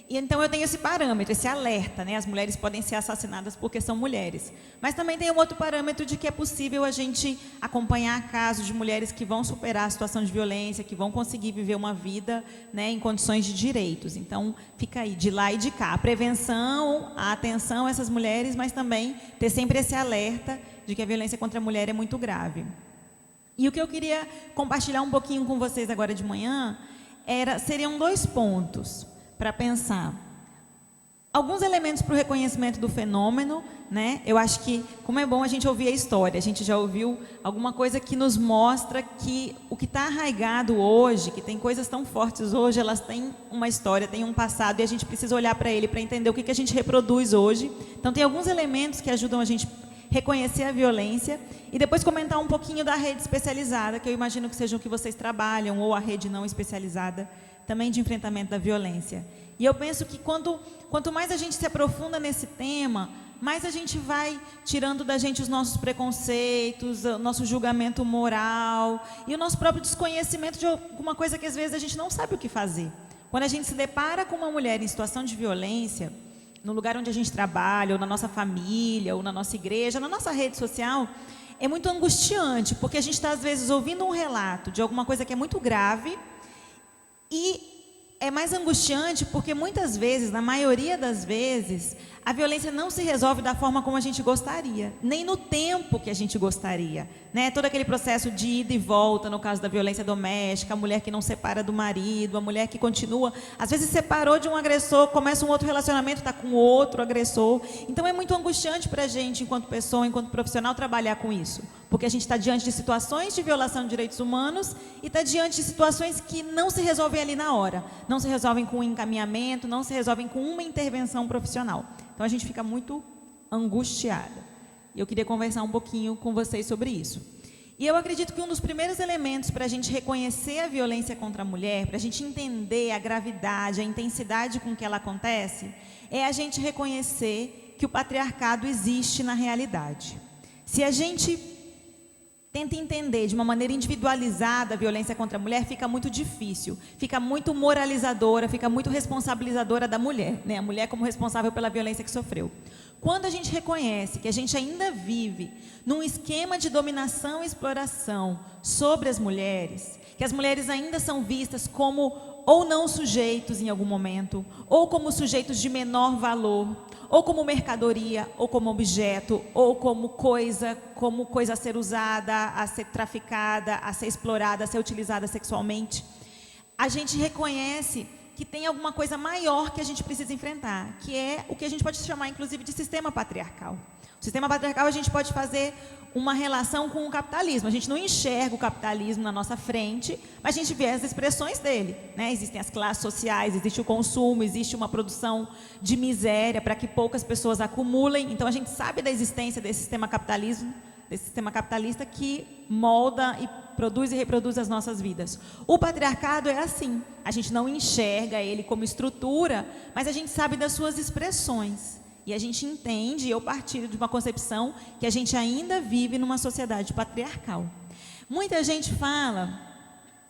E então eu tenho esse parâmetro, esse alerta, né? As mulheres podem ser assassinadas porque são mulheres. Mas também tem um outro parâmetro de que é possível a gente acompanhar casos de mulheres que vão superar a situação de violência, que vão conseguir viver uma vida, né, em condições de direitos. Então fica aí, de lá e de cá. A prevenção, a atenção a essas mulheres, mas também ter sempre esse alerta de que a violência contra a mulher é muito grave. E o que eu queria compartilhar um pouquinho com vocês agora de manhã seriam 2 pontos para pensar. Alguns elementos para o reconhecimento do fenômeno, né? Eu acho que, como é bom a gente ouvir a história, a gente já ouviu alguma coisa que nos mostra que o que está arraigado hoje, que tem coisas tão fortes hoje, elas têm uma história, têm um passado, e a gente precisa olhar para ele para entender o que a gente reproduz hoje. Então tem alguns elementos que ajudam a gente reconhecer a violência, e depois comentar um pouquinho da rede especializada, que eu imagino que seja o que vocês trabalham, ou a rede não especializada, também de enfrentamento da violência. E eu penso que quanto mais a gente se aprofunda nesse tema, mais a gente vai tirando da gente os nossos preconceitos, o nosso julgamento moral e o nosso próprio desconhecimento de alguma coisa que às vezes a gente não sabe o que fazer. Quando a gente se depara com uma mulher em situação de violência, no lugar onde a gente trabalha, ou na nossa família, ou na nossa igreja, na nossa rede social, é muito angustiante, porque a gente está às vezes ouvindo um relato de alguma coisa que é muito grave. E é mais angustiante porque muitas vezes, na maioria das vezes, a violência não se resolve da forma como a gente gostaria, nem no tempo que a gente gostaria, né? Todo aquele processo de ida e volta, no caso da violência doméstica, a mulher que não separa do marido, a mulher que continua, às vezes separou de um agressor, começa um outro relacionamento, está com outro agressor. Então é muito angustiante para a gente, enquanto pessoa, enquanto profissional, trabalhar com isso, porque a gente está diante de situações de violação de direitos humanos e está diante de situações que não se resolvem ali na hora, não se resolvem com um encaminhamento, não se resolvem com uma intervenção profissional. Então a gente fica muito angustiada. E eu queria conversar um pouquinho com vocês sobre isso. E eu acredito que um dos primeiros elementos para a gente reconhecer a violência contra a mulher, para a gente entender a gravidade, a intensidade com que ela acontece, é a gente reconhecer que o patriarcado existe na realidade. Se a gente tenta entender de uma maneira individualizada a violência contra a mulher, fica muito difícil, fica muito moralizadora, fica muito responsabilizadora da mulher, né? A mulher como responsável pela violência que sofreu. Quando a gente reconhece que a gente ainda vive num esquema de dominação e exploração sobre as mulheres, que as mulheres ainda são vistas como ou não sujeitos em algum momento, ou como sujeitos de menor valor, ou como mercadoria, ou como objeto, ou como coisa a ser usada, a ser traficada, a ser explorada, a ser utilizada sexualmente, a gente reconhece que tem alguma coisa maior que a gente precisa enfrentar, que é o que a gente pode chamar, inclusive, de sistema patriarcal. O sistema patriarcal, a gente pode fazer uma relação com o capitalismo. A gente não enxerga o capitalismo na nossa frente, mas a gente vê as expressões dele, né? Existem as classes sociais, existe o consumo, existe uma produção de miséria para que poucas pessoas acumulem. Então, a gente sabe da existência desse sistema capitalista que molda e produz e reproduz as nossas vidas. O patriarcado é assim. A gente não enxerga ele como estrutura, mas a gente sabe das suas expressões. E a gente entende, eu partilho de uma concepção que a gente ainda vive numa sociedade patriarcal. Muita gente fala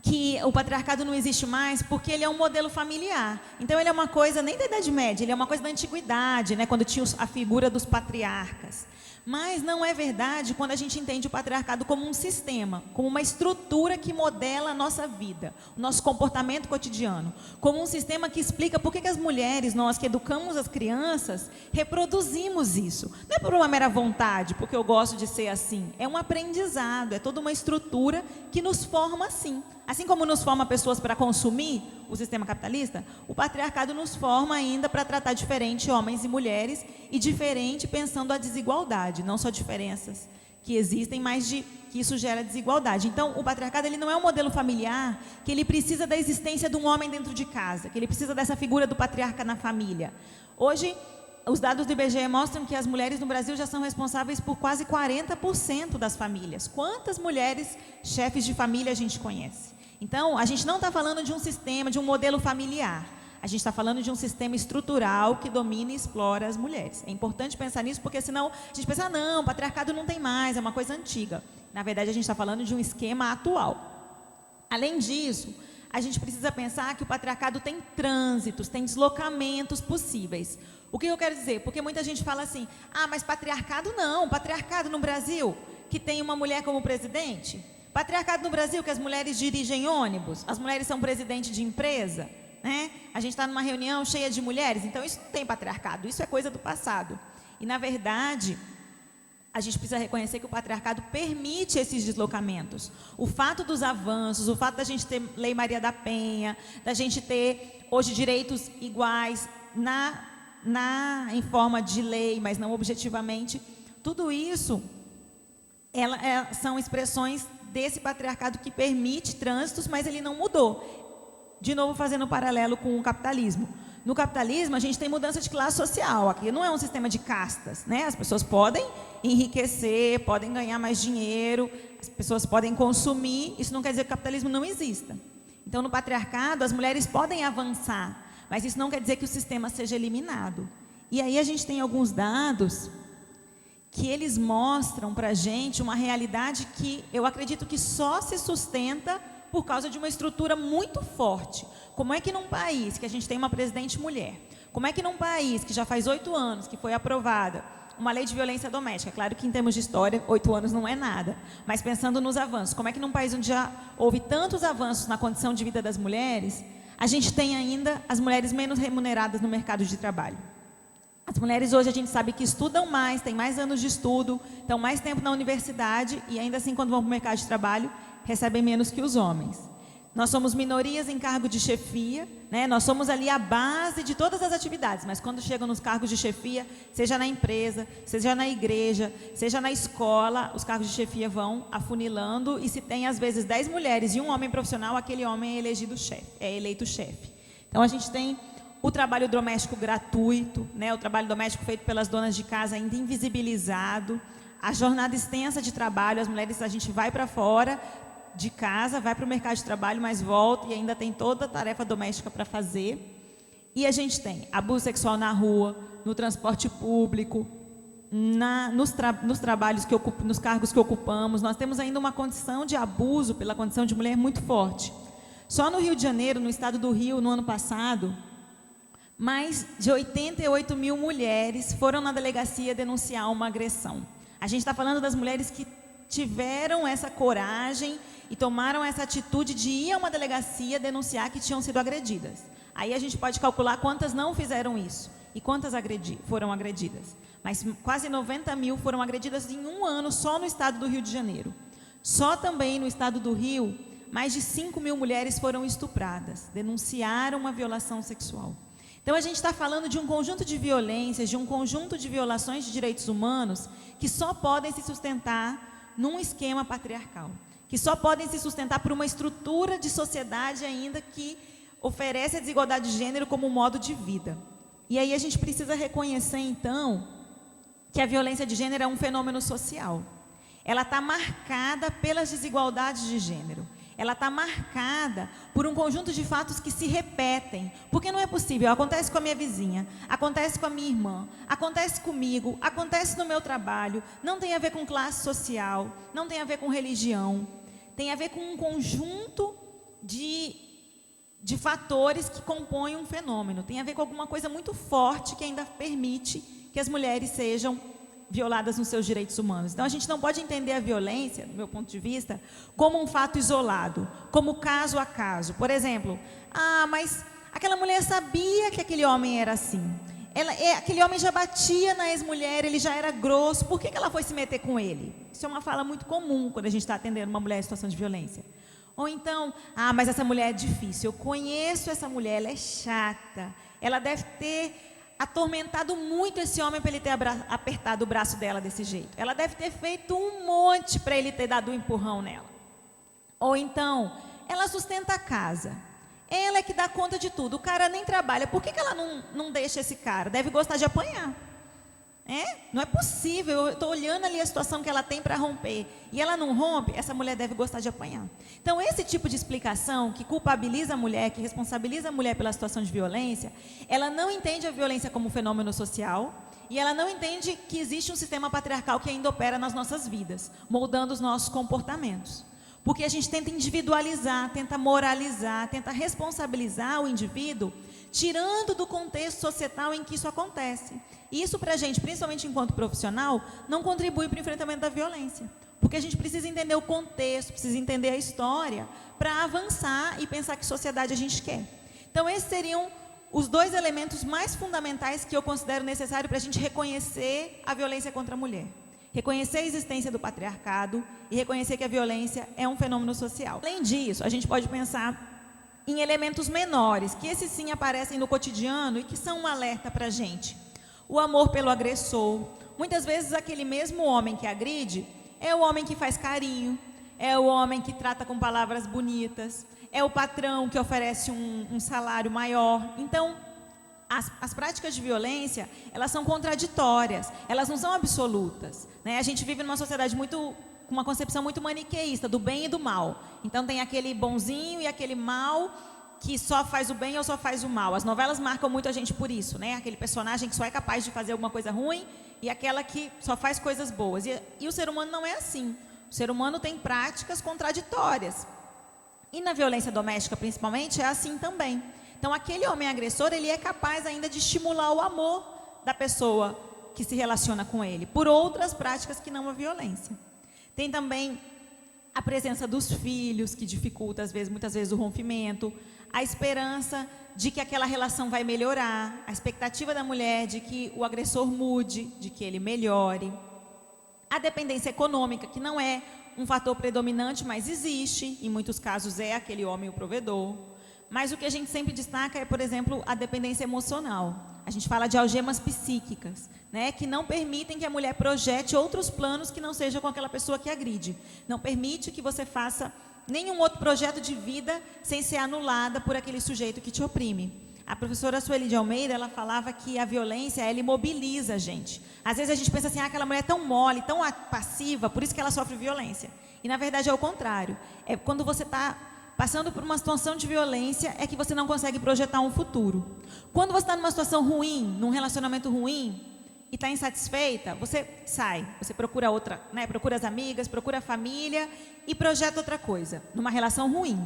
que o patriarcado não existe mais porque ele é um modelo familiar. Então ele é uma coisa nem da Idade Média, ele é uma coisa da antiguidade, né, quando tinha a figura dos patriarcas. Mas não é verdade quando a gente entende o patriarcado como um sistema, como uma estrutura que modela a nossa vida, o nosso comportamento cotidiano, como um sistema que explica por que as mulheres, nós que educamos as crianças, reproduzimos isso. Não é por uma mera vontade, porque eu gosto de ser assim, é um aprendizado, é toda uma estrutura que nos forma assim. Assim como nos forma pessoas para consumir o sistema capitalista, o patriarcado nos forma ainda para tratar diferente homens e mulheres e diferente pensando a desigualdade, não só diferenças que existem, mas que isso gera desigualdade. Então, o patriarcado ele não é um modelo familiar que ele precisa da existência de um homem dentro de casa, que ele precisa dessa figura do patriarca na família. Hoje, os dados do IBGE mostram que as mulheres no Brasil já são responsáveis por quase 40% das famílias. Quantas mulheres chefes de família a gente conhece? Então, a gente não está falando de um sistema, de um modelo familiar. A gente está falando de um sistema estrutural que domina e explora as mulheres. É importante pensar nisso, porque senão a gente pensa, não, o patriarcado não tem mais, é uma coisa antiga. Na verdade, a gente está falando de um esquema atual. Além disso, a gente precisa pensar que o patriarcado tem trânsitos, tem deslocamentos possíveis. O que eu quero dizer? Porque muita gente fala assim, mas patriarcado não, patriarcado no Brasil, que tem uma mulher como presidente, patriarcado no Brasil, que as mulheres dirigem ônibus, as mulheres são presidente de empresa, né? A gente está numa reunião cheia de mulheres, então isso não tem patriarcado, isso é coisa do passado. E, na verdade, a gente precisa reconhecer que o patriarcado permite esses deslocamentos. O fato dos avanços, o fato da gente ter Lei Maria da Penha, da gente ter hoje direitos iguais em forma de lei, mas não objetivamente, tudo isso são expressões desse patriarcado que permite trânsitos, mas ele não mudou. De novo, fazendo um paralelo com o capitalismo. No capitalismo, a gente tem mudança de classe social. Aqui não é um sistema de castas, né? As pessoas podem enriquecer, podem ganhar mais dinheiro, as pessoas podem consumir. Isso não quer dizer que o capitalismo não exista. Então, no patriarcado, as mulheres podem avançar, mas isso não quer dizer que o sistema seja eliminado. E aí a gente tem alguns dados que eles mostram para a gente uma realidade que eu acredito que só se sustenta por causa de uma estrutura muito forte. Como é que num país que a gente tem uma presidente mulher, como é que num país que já faz 8 anos que foi aprovada uma lei de violência doméstica, claro que em termos de história, 8 anos não é nada, mas pensando nos avanços, como é que num país onde já houve tantos avanços na condição de vida das mulheres, a gente tem ainda as mulheres menos remuneradas no mercado de trabalho? As mulheres hoje a gente sabe que estudam mais, têm mais anos de estudo, estão mais tempo na universidade e ainda assim quando vão para o mercado de trabalho, recebem menos que os homens. Nós somos minorias em cargo de chefia, né? Nós somos ali a base de todas as atividades, mas quando chegam nos cargos de chefia, seja na empresa, seja na igreja, seja na escola, os cargos de chefia vão afunilando e se tem às vezes 10 mulheres e um homem profissional, aquele homem é eleito chefe. Então a gente tem o trabalho doméstico gratuito, né? O trabalho doméstico feito pelas donas de casa ainda invisibilizado, a jornada extensa de trabalho, as mulheres, a gente vai para fora de casa, vai para o mercado de trabalho, mas volta e ainda tem toda a tarefa doméstica para fazer. E a gente tem abuso sexual na rua, no transporte público, nos trabalhos nos cargos que ocupamos. Nós temos ainda uma condição de abuso pela condição de mulher muito forte. Só no Rio de Janeiro, no estado do Rio, no ano passado, mais de 88 mil mulheres foram na delegacia denunciar uma agressão. A gente está falando das mulheres que tiveram essa coragem e tomaram essa atitude de ir a uma delegacia denunciar que tinham sido agredidas. Aí a gente pode calcular quantas não fizeram isso e quantas foram agredidas. Mas quase 90 mil foram agredidas em um ano só no estado do Rio de Janeiro. Só também no estado do Rio, mais de 5 mil mulheres foram estupradas, denunciaram uma violação sexual. Então a gente está falando de um conjunto de violências, de um conjunto de violações de direitos humanos que só podem se sustentar num esquema patriarcal, que só podem se sustentar por uma estrutura de sociedade ainda que oferece a desigualdade de gênero como um modo de vida. E aí a gente precisa reconhecer, então, que a violência de gênero é um fenômeno social. Ela está marcada pelas desigualdades de gênero. Ela está marcada por um conjunto de fatos que se repetem. Porque não é possível. Acontece com a minha vizinha, acontece com a minha irmã, acontece comigo, acontece no meu trabalho. Não tem a ver com classe social, não tem a ver com religião. Tem a ver com um conjunto de fatores que compõem um fenômeno. Tem a ver com alguma coisa muito forte que ainda permite que as mulheres sejam violadas nos seus direitos humanos. Então a gente não pode entender a violência, do meu ponto de vista, como um fato isolado, como caso a caso. Por exemplo, mas aquela mulher sabia que aquele homem era assim. Aquele homem já batia na ex-mulher, ele já era grosso, por que ela foi se meter com ele? Isso é uma fala muito comum quando a gente está atendendo uma mulher em situação de violência. Ou então, mas essa mulher é difícil, eu conheço essa mulher, ela é chata, ela deve ter atormentado muito esse homem para ele ter apertado o braço dela desse jeito. Ela deve ter feito um monte para ele ter dado um empurrão nela. Ou então, ela sustenta a casa, ela é que dá conta de tudo, o cara nem trabalha, por que ela não deixa esse cara? Deve gostar de apanhar. Não é possível, eu estou olhando ali a situação que ela tem para romper e ela não rompe, essa mulher deve gostar de apanhar. Então esse tipo de explicação que culpabiliza a mulher, que responsabiliza a mulher pela situação de violência, ela não entende a violência como fenômeno social e ela não entende que existe um sistema patriarcal que ainda opera nas nossas vidas, moldando os nossos comportamentos. Porque a gente tenta individualizar, tenta moralizar, tenta responsabilizar o indivíduo, tirando do contexto societal em que isso acontece. E isso para a gente, principalmente enquanto profissional, não contribui para o enfrentamento da violência. Porque a gente precisa entender o contexto, precisa entender a história, para avançar e pensar que sociedade a gente quer. Então esses seriam os dois elementos mais fundamentais que eu considero necessário para a gente reconhecer a violência contra a mulher. Reconhecer a existência do patriarcado e reconhecer que a violência é um fenômeno social. Além disso, a gente pode pensar em elementos menores, que esses sim aparecem no cotidiano e que são um alerta para a gente. O amor pelo agressor. Muitas vezes aquele mesmo homem que agride é o homem que faz carinho, é o homem que trata com palavras bonitas, é o patrão que oferece um salário maior. Então, as práticas de violência, elas são contraditórias, elas não são absolutas, né? A gente vive numa sociedade com uma concepção muito maniqueísta do bem e do mal. Então tem aquele bonzinho e aquele mal que só faz o bem ou só faz o mal. As novelas marcam muito a gente por isso, né? Aquele personagem que só é capaz de fazer alguma coisa ruim e aquela que só faz coisas boas. E o ser humano não é assim. O ser humano tem práticas contraditórias. E na violência doméstica, principalmente, é assim também. Então aquele homem agressor, ele é capaz ainda de estimular o amor da pessoa que se relaciona com ele, por outras práticas que não a violência. Tem também a presença dos filhos, que dificulta, muitas vezes, o rompimento, a esperança de que aquela relação vai melhorar, a expectativa da mulher de que o agressor mude, de que ele melhore. A dependência econômica, que não é um fator predominante, mas existe, em muitos casos é aquele homem o provedor. Mas o que a gente sempre destaca é, por exemplo, a dependência emocional. A gente fala de algemas psíquicas, né, que não permitem que a mulher projete outros planos que não sejam com aquela pessoa que agride. Não permite que você faça nenhum outro projeto de vida sem ser anulada por aquele sujeito que te oprime. A professora Sueli de Almeida, ela falava que a violência, ela imobiliza a gente. Às vezes a gente pensa assim, aquela mulher é tão mole, tão passiva, por isso que ela sofre violência. E na verdade é o contrário. É quando você está passando por uma situação de violência, é que você não consegue projetar um futuro. Quando você está numa situação ruim, num relacionamento ruim, e está insatisfeita, você sai, você procura outra, né? Procura as amigas, procura a família e projeta outra coisa, numa relação ruim.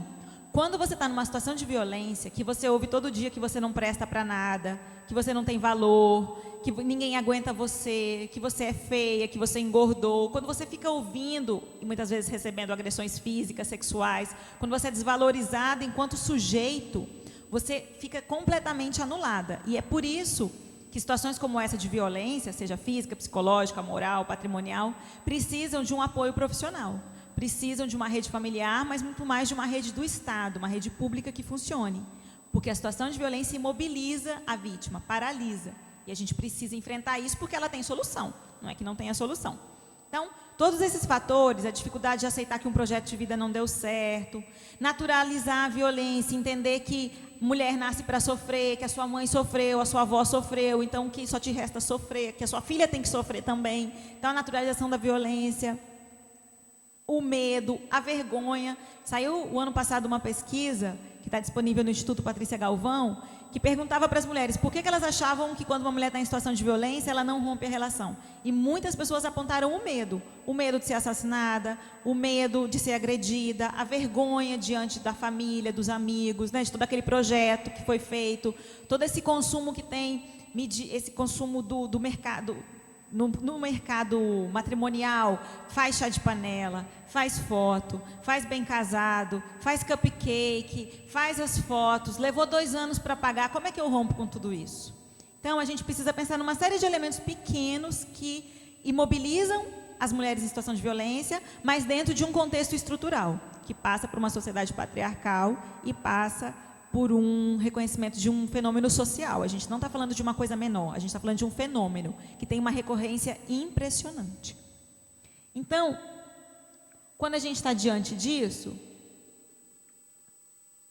Quando você está numa situação de violência, que você ouve todo dia que você não presta para nada, que você não tem valor, que ninguém aguenta você, que você é feia, que você engordou, quando você fica ouvindo, e muitas vezes recebendo agressões físicas, sexuais, quando você é desvalorizada enquanto sujeito, você fica completamente anulada. E é por isso que situações como essa de violência, seja física, psicológica, moral, patrimonial, precisam de um apoio profissional. Precisam de uma rede familiar, mas muito mais de uma rede do Estado, uma rede pública que funcione. Porque a situação de violência imobiliza a vítima, paralisa. E a gente precisa enfrentar isso porque ela tem solução, não é que não tenha solução. Então, todos esses fatores, a dificuldade de aceitar que um projeto de vida não deu certo, naturalizar a violência, entender que mulher nasce para sofrer, que a sua mãe sofreu, a sua avó sofreu, então que só te resta sofrer, que a sua filha tem que sofrer também. Então, a naturalização da violência, o medo, a vergonha. Saiu o ano passado uma pesquisa, que está disponível no Instituto Patrícia Galvão, que perguntava para as mulheres por que elas achavam que quando uma mulher está em situação de violência, ela não rompe a relação. E muitas pessoas apontaram o medo de ser assassinada, o medo de ser agredida, a vergonha diante da família, dos amigos, né, de todo aquele projeto que foi feito, todo esse consumo que tem, esse consumo do mercado. No mercado matrimonial, faz chá de panela, faz foto, faz bem casado, faz cupcake, faz as fotos, levou 2 anos para pagar, como é que eu rompo com tudo isso? Então, a gente precisa pensar numa série de elementos pequenos que imobilizam as mulheres em situação de violência, mas dentro de um contexto estrutural, que passa por uma sociedade patriarcal e passa por um reconhecimento de um fenômeno social. A gente não está falando de uma coisa menor, a gente está falando de um fenômeno que tem uma recorrência impressionante. Então, quando a gente está diante disso,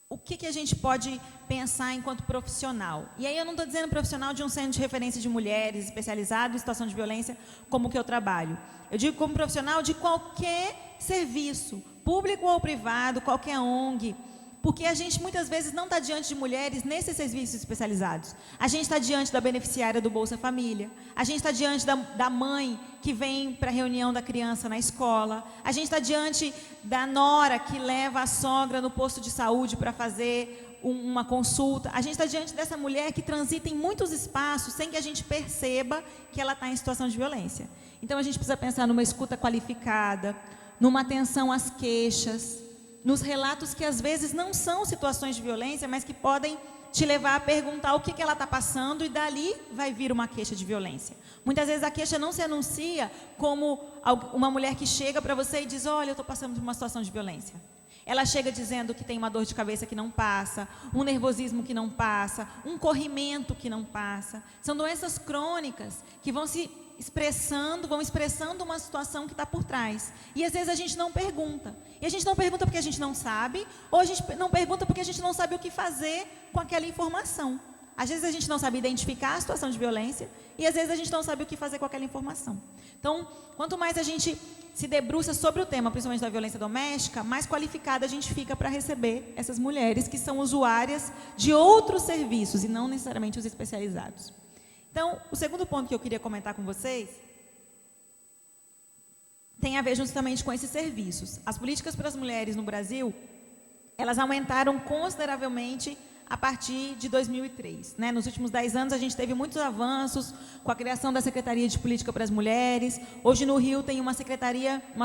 o que a gente pode pensar enquanto profissional? E aí eu não estou dizendo profissional de um centro de referência de mulheres especializado em situação de violência, como que eu trabalho. Eu digo como profissional de qualquer serviço, público ou privado, qualquer ONG, porque a gente muitas vezes não está diante de mulheres nesses serviços especializados. A gente está diante da beneficiária do Bolsa Família. A gente está diante da mãe que vem para a reunião da criança na escola. A gente está diante da nora que leva a sogra no posto de saúde para fazer uma consulta. A gente está diante dessa mulher que transita em muitos espaços sem que a gente perceba que ela está em situação de violência. Então a gente precisa pensar numa escuta qualificada, numa atenção às queixas, nos relatos que às vezes não são situações de violência, mas que podem te levar a perguntar o que ela está passando e dali vai vir uma queixa de violência. Muitas vezes a queixa não se anuncia como uma mulher que chega para você e diz, olha, eu estou passando por uma situação de violência. Ela chega dizendo que tem uma dor de cabeça que não passa, um nervosismo que não passa, um corrimento que não passa. São doenças crônicas que vão expressando uma situação que está por trás. E às vezes a gente não pergunta. E a gente não pergunta porque a gente não sabe, ou a gente não pergunta porque a gente não sabe o que fazer com aquela informação. Às vezes a gente não sabe identificar a situação de violência e às vezes a gente não sabe o que fazer com aquela informação. Então, quanto mais a gente se debruça sobre o tema, principalmente da violência doméstica, mais qualificada a gente fica para receber essas mulheres que são usuárias de outros serviços e não necessariamente os especializados. Então, o segundo ponto que eu queria comentar com vocês tem a ver justamente com esses serviços. As políticas para as mulheres no Brasil, elas aumentaram consideravelmente a partir de 2003. Né? Nos últimos 10 anos, a gente teve muitos avanços com a criação da Secretaria de Política para as Mulheres. Hoje, no Rio, tem uma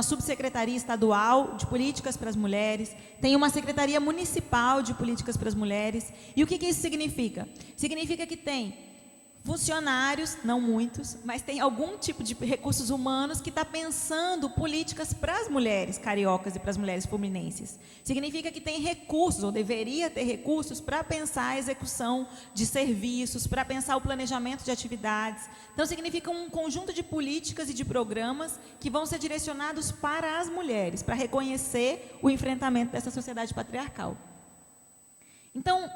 subsecretaria estadual de políticas para as mulheres. Tem uma secretaria municipal de políticas para as mulheres. E o que isso significa? Significa que tem funcionários, não muitos, mas tem algum tipo de recursos humanos que está pensando políticas para as mulheres cariocas e para as mulheres fluminenses. Significa que tem recursos, ou deveria ter recursos, para pensar a execução de serviços, para pensar o planejamento de atividades. Então, significa um conjunto de políticas e de programas que vão ser direcionados para as mulheres, para reconhecer o enfrentamento dessa sociedade patriarcal. Então,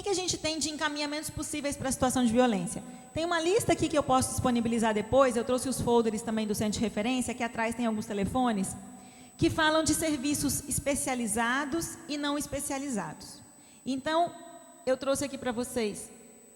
que a gente tem de encaminhamentos possíveis para a situação de violência? Tem uma lista aqui que eu posso disponibilizar depois, eu trouxe os folders também do Centro de Referência, que atrás tem alguns telefones, que falam de serviços especializados e não especializados. Então, eu trouxe aqui para vocês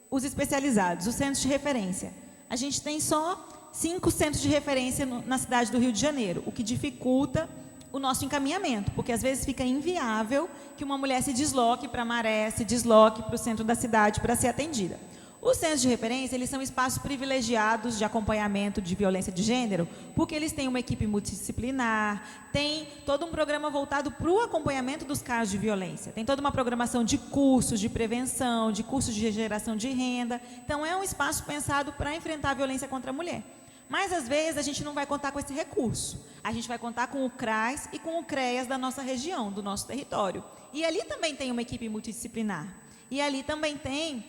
os especializados, os centros de referência. A gente tem só 5 centros de referência na cidade do Rio de Janeiro, o que dificulta o nosso encaminhamento, porque às vezes fica inviável que uma mulher se desloque para Maré, se desloque para o centro da cidade para ser atendida. Os centros de referência, eles são espaços privilegiados de acompanhamento de violência de gênero, porque eles têm uma equipe multidisciplinar, tem todo um programa voltado para o acompanhamento dos casos de violência, tem toda uma programação de cursos de prevenção, de cursos de geração de renda. Então, é um espaço pensado para enfrentar a violência contra a mulher. Mas, às vezes, a gente não vai contar com esse recurso. A gente vai contar com o CRAS e com o CREAS da nossa região, do nosso território. E ali também tem uma equipe multidisciplinar. E ali também tem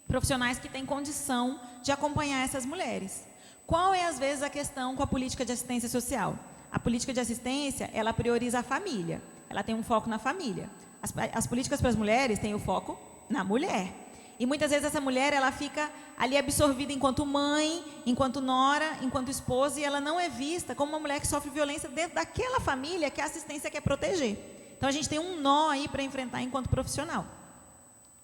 profissionais que têm condição de acompanhar essas mulheres. Qual é, às vezes, a questão com a política de assistência social? A política de assistência, ela prioriza a família. Ela tem um foco na família. As políticas para as mulheres têm o foco na mulher. E muitas vezes essa mulher, ela fica ali absorvida enquanto mãe, enquanto nora, enquanto esposa, e ela não é vista como uma mulher que sofre violência dentro daquela família que a assistência quer proteger. Então, a gente tem um nó aí para enfrentar enquanto profissional.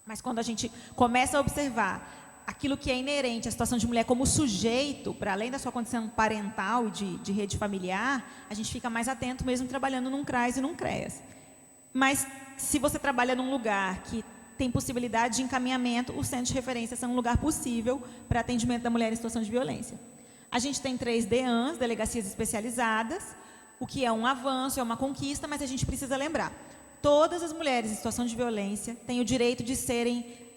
Mas quando a gente começa a observar aquilo que é inerente à situação de mulher como sujeito, para além da sua condição parental e de rede familiar, a gente fica mais atento mesmo trabalhando num CRAS e num CREAS. Mas se você trabalha num lugar que tem possibilidade de encaminhamento, os centros de referência são um lugar possível para atendimento da mulher em situação de violência. A gente tem 3 DEANs, delegacias especializadas, o que é um avanço, é uma conquista, mas a gente precisa lembrar. Todas as mulheres em situação de violência têm o direito de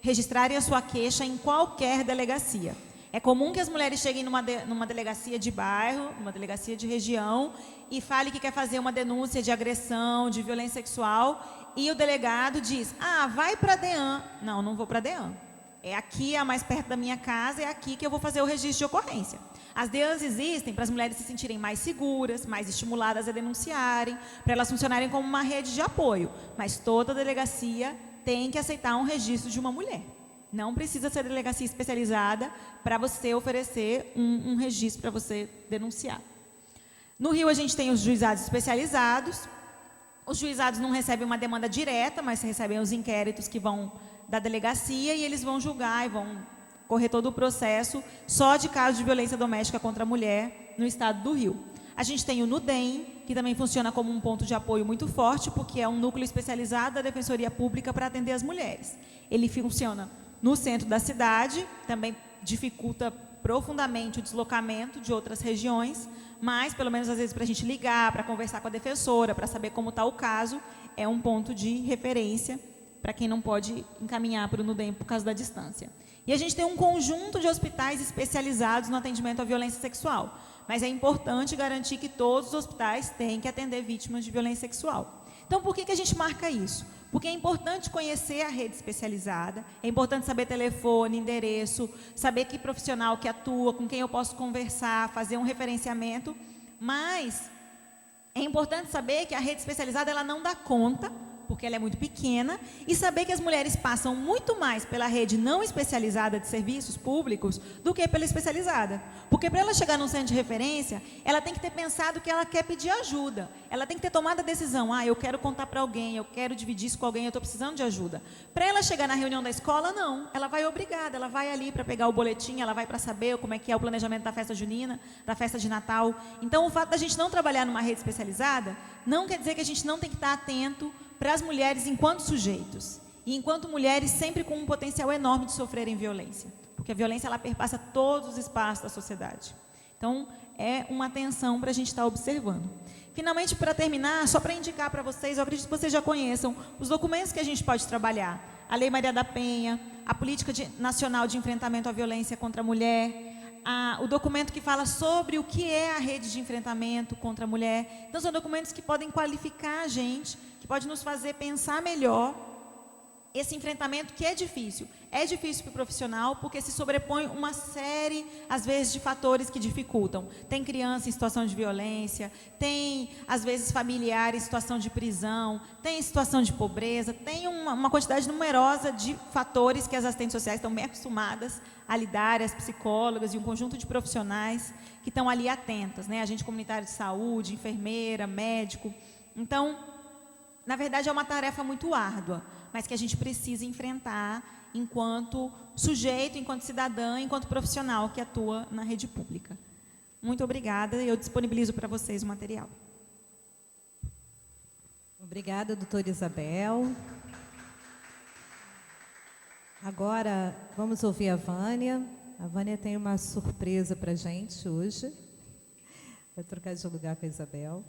registrarem a sua queixa em qualquer delegacia. É comum que as mulheres cheguem numa delegacia de bairro, numa delegacia de região, e falem que quer fazer uma denúncia de agressão, de violência sexual, e o delegado diz, vai para a DEAN. Não, não vou para a DEAN. É aqui, a mais perto da minha casa, é aqui que eu vou fazer o registro de ocorrência. As DEANs existem para as mulheres se sentirem mais seguras, mais estimuladas a denunciarem, para elas funcionarem como uma rede de apoio. Mas toda delegacia tem que aceitar um registro de uma mulher. Não precisa ser delegacia especializada para você oferecer um registro para você denunciar. No Rio, a gente tem os juizados especializados. Os juizados não recebem uma demanda direta, mas recebem os inquéritos que vão da delegacia e eles vão julgar e vão correr todo o processo só de casos de violência doméstica contra a mulher no estado do Rio. A gente tem o NUDEM, que também funciona como um ponto de apoio muito forte, porque é um núcleo especializado da Defensoria Pública para atender as mulheres. Ele funciona no centro da cidade, também dificulta profundamente o deslocamento de outras regiões, mas, pelo menos às vezes, para a gente ligar, para conversar com a defensora, para saber como está o caso, é um ponto de referência para quem não pode encaminhar para o NUDEM por causa da distância. E a gente tem um conjunto de hospitais especializados no atendimento à violência sexual, mas é importante garantir que todos os hospitais têm que atender vítimas de violência sexual. Então, por que a gente marca isso? Porque é importante conhecer a rede especializada, é importante saber telefone, endereço, saber que profissional que atua, com quem eu posso conversar, fazer um referenciamento, mas é importante saber que a rede especializada ela não dá conta, porque ela é muito pequena, e saber que as mulheres passam muito mais pela rede não especializada de serviços públicos do que pela especializada. Porque para ela chegar num centro de referência, ela tem que ter pensado que ela quer pedir ajuda. Ela tem que ter tomado a decisão, eu quero contar para alguém, eu quero dividir isso com alguém, eu estou precisando de ajuda. Para ela chegar na reunião da escola, não. Ela vai obrigada, ela vai ali para pegar o boletim, ela vai para saber como é que é o planejamento da festa junina, da festa de Natal. Então, o fato da gente não trabalhar numa rede especializada, não quer dizer que a gente não tem que estar atento para as mulheres enquanto sujeitos, e enquanto mulheres sempre com um potencial enorme de sofrerem violência, porque a violência ela perpassa todos os espaços da sociedade. Então, é uma atenção para a gente estar observando. Finalmente, para terminar, só para indicar para vocês, eu acredito que vocês já conheçam os documentos que a gente pode trabalhar. A Lei Maria da Penha, a Política Nacional de Enfrentamento à Violência contra a Mulher, o documento que fala sobre o que é a rede de enfrentamento contra a mulher. Então, são documentos que podem qualificar a gente, que podem nos fazer pensar melhor esse enfrentamento que é difícil para o profissional, porque se sobrepõe uma série, às vezes, de fatores que dificultam. Tem criança em situação de violência, tem, às vezes, familiar em situação de prisão, tem situação de pobreza, tem uma quantidade numerosa de fatores que as assistentes sociais estão bem acostumadas a lidar, as psicólogas e um conjunto de profissionais que estão ali atentas, né? Agente comunitário de saúde, enfermeira, médico. Então, na verdade, é uma tarefa muito árdua, mas que a gente precisa enfrentar enquanto sujeito, enquanto cidadã, enquanto profissional que atua na rede pública. Muito obrigada, eu disponibilizo para vocês o material. Obrigada, doutora Isabel. Agora, vamos ouvir a Vânia. A Vânia tem uma surpresa para a gente hoje. Vai trocar de lugar com a Isabel.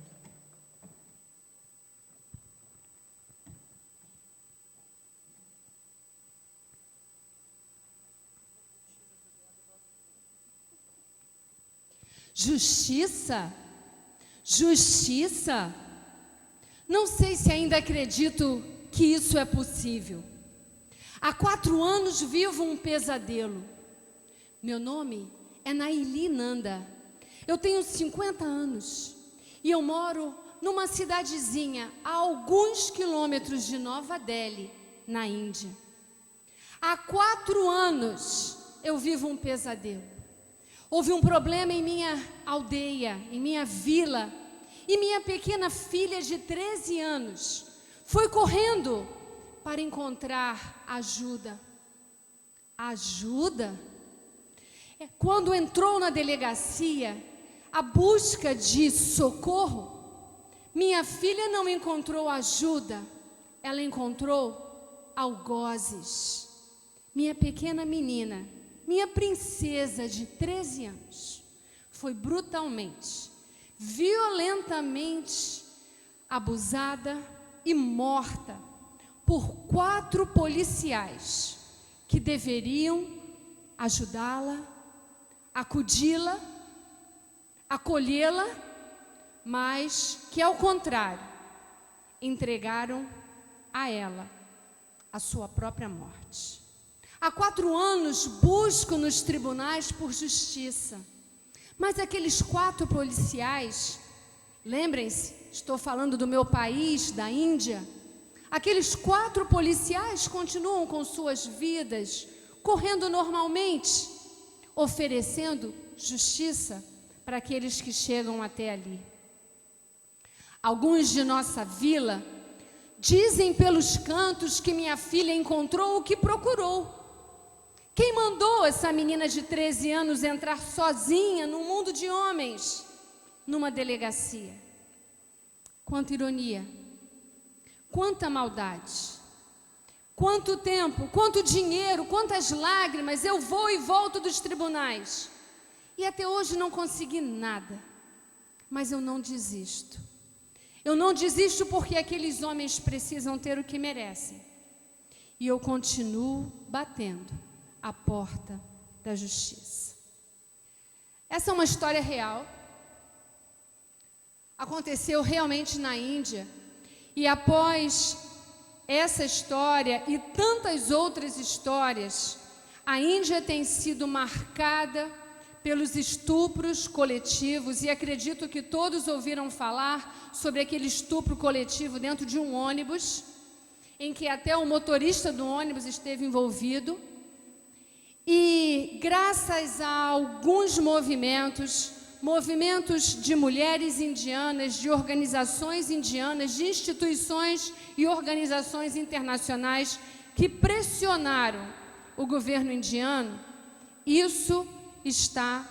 Justiça? Justiça? Não sei se ainda acredito que isso é possível. Há 4 anos vivo um pesadelo. Meu nome é Naili Nanda. Eu tenho 50 anos e eu moro numa cidadezinha a alguns quilômetros de Nova Delhi, na Índia. Há 4 anos eu vivo um pesadelo. Houve um problema em minha aldeia, em minha vila, e minha pequena filha de 13 anos foi correndo para encontrar ajuda. Ajuda? Quando entrou na delegacia, a busca de socorro, minha filha não encontrou ajuda, ela encontrou algozes. Minha pequena menina, minha princesa de 13 anos, foi brutalmente, violentamente abusada e morta por 4 policiais que deveriam ajudá-la, acudi-la, acolhê-la, mas que, ao contrário, entregaram a ela a sua própria morte. Há 4 anos busco nos tribunais por justiça, mas aqueles 4 policiais, lembrem-se, estou falando do meu país, da Índia, aqueles 4 policiais continuam com suas vidas, correndo normalmente, oferecendo justiça para aqueles que chegam até ali. Alguns de nossa vila dizem pelos cantos que minha filha encontrou o que procurou. Quem mandou essa menina de 13 anos entrar sozinha num mundo de homens, numa delegacia? Quanta ironia, quanta maldade, quanto tempo, quanto dinheiro, quantas lágrimas eu vou e volto dos tribunais. E até hoje não consegui nada, mas eu não desisto. Eu não desisto porque aqueles homens precisam ter o que merecem. E eu continuo batendo a porta da justiça. Essa é uma história real. Aconteceu realmente na Índia. E após essa história e tantas outras histórias, a Índia tem sido marcada pelos estupros coletivos, e acredito que todos ouviram falar sobre aquele estupro coletivo dentro de um ônibus, em que até o motorista do ônibus esteve envolvido. E graças a alguns movimentos de mulheres indianas, de organizações indianas, de instituições e organizações internacionais que pressionaram o governo indiano, isso está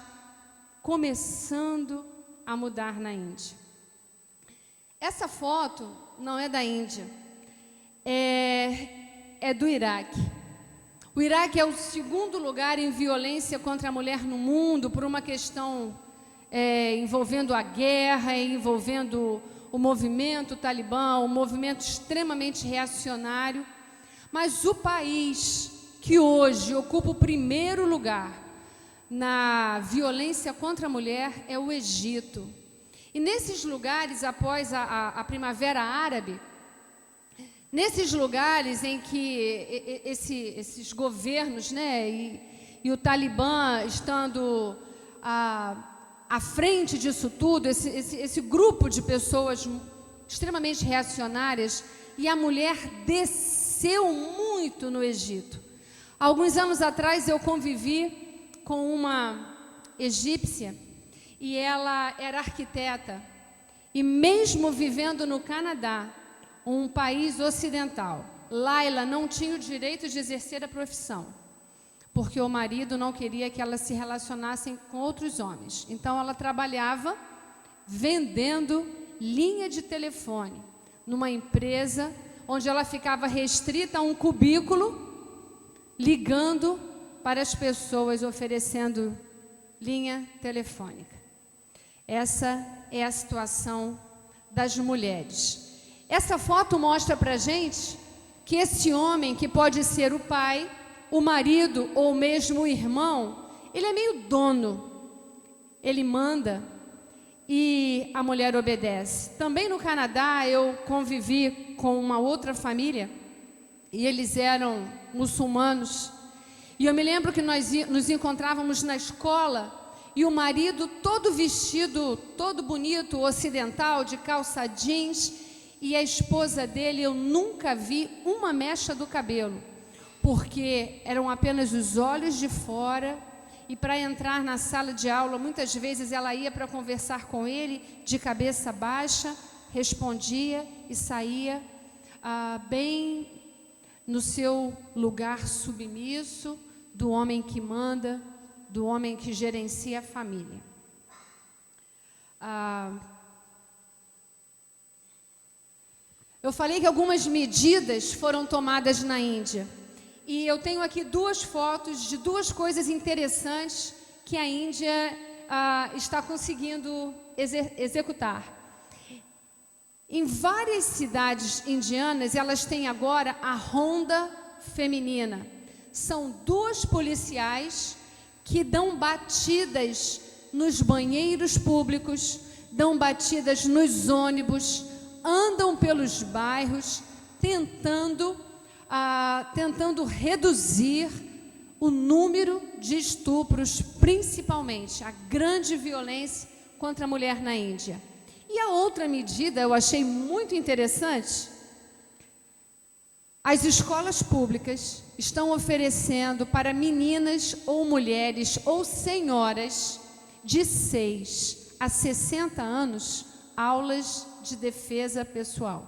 começando a mudar na Índia. Essa foto não é da Índia, é do Iraque. O Iraque é o 2º lugar em violência contra a mulher no mundo, por uma questão envolvendo a guerra, envolvendo o movimento talibã, um movimento extremamente reacionário. Mas o país que hoje ocupa o 1º lugar na violência contra a mulher é o Egito. E nesses lugares, após a Primavera Árabe, Nesses lugares em que esses governos, né, e o Talibã estando à frente disso tudo, esse grupo de pessoas extremamente reacionárias, e a mulher desceu muito no Egito. Alguns anos atrás eu convivi com uma egípcia e ela era arquiteta, e mesmo vivendo no Canadá, um país ocidental, lá ela não tinha o direito de exercer a profissão, porque o marido não queria que ela se relacionasse com outros homens. Então ela trabalhava vendendo linha de telefone numa empresa onde ela ficava restrita a um cubículo, ligando para as pessoas, oferecendo linha telefônica. Essa é a situação das mulheres. Essa foto mostra para a gente que esse homem, que pode ser o pai, o marido ou mesmo o irmão, ele é meio dono, ele manda e a mulher obedece. Também no Canadá eu convivi com uma outra família e eles eram muçulmanos, e eu me lembro que nós nos encontrávamos na escola e o marido todo vestido, todo bonito, ocidental, de calça jeans, e a esposa dele eu nunca vi uma mecha do cabelo, porque eram apenas os olhos de fora, e para entrar na sala de aula, muitas vezes ela ia para conversar com ele de cabeça baixa, respondia e saía bem no seu lugar submisso, do homem que manda, do homem que gerencia a família. Eu falei que algumas medidas foram tomadas na Índia. E eu tenho aqui duas fotos de duas coisas interessantes que a Índia está conseguindo executar. Em várias cidades indianas, elas têm agora a ronda feminina. São duas policiais que dão batidas nos banheiros públicos, dão batidas nos ônibus, andam pelos bairros tentando reduzir o número de estupros, principalmente a grande violência contra a mulher na Índia. E a outra medida eu achei muito interessante. As escolas públicas estão oferecendo para meninas ou mulheres ou senhoras de 6 a 60 anos aulas de defesa pessoal.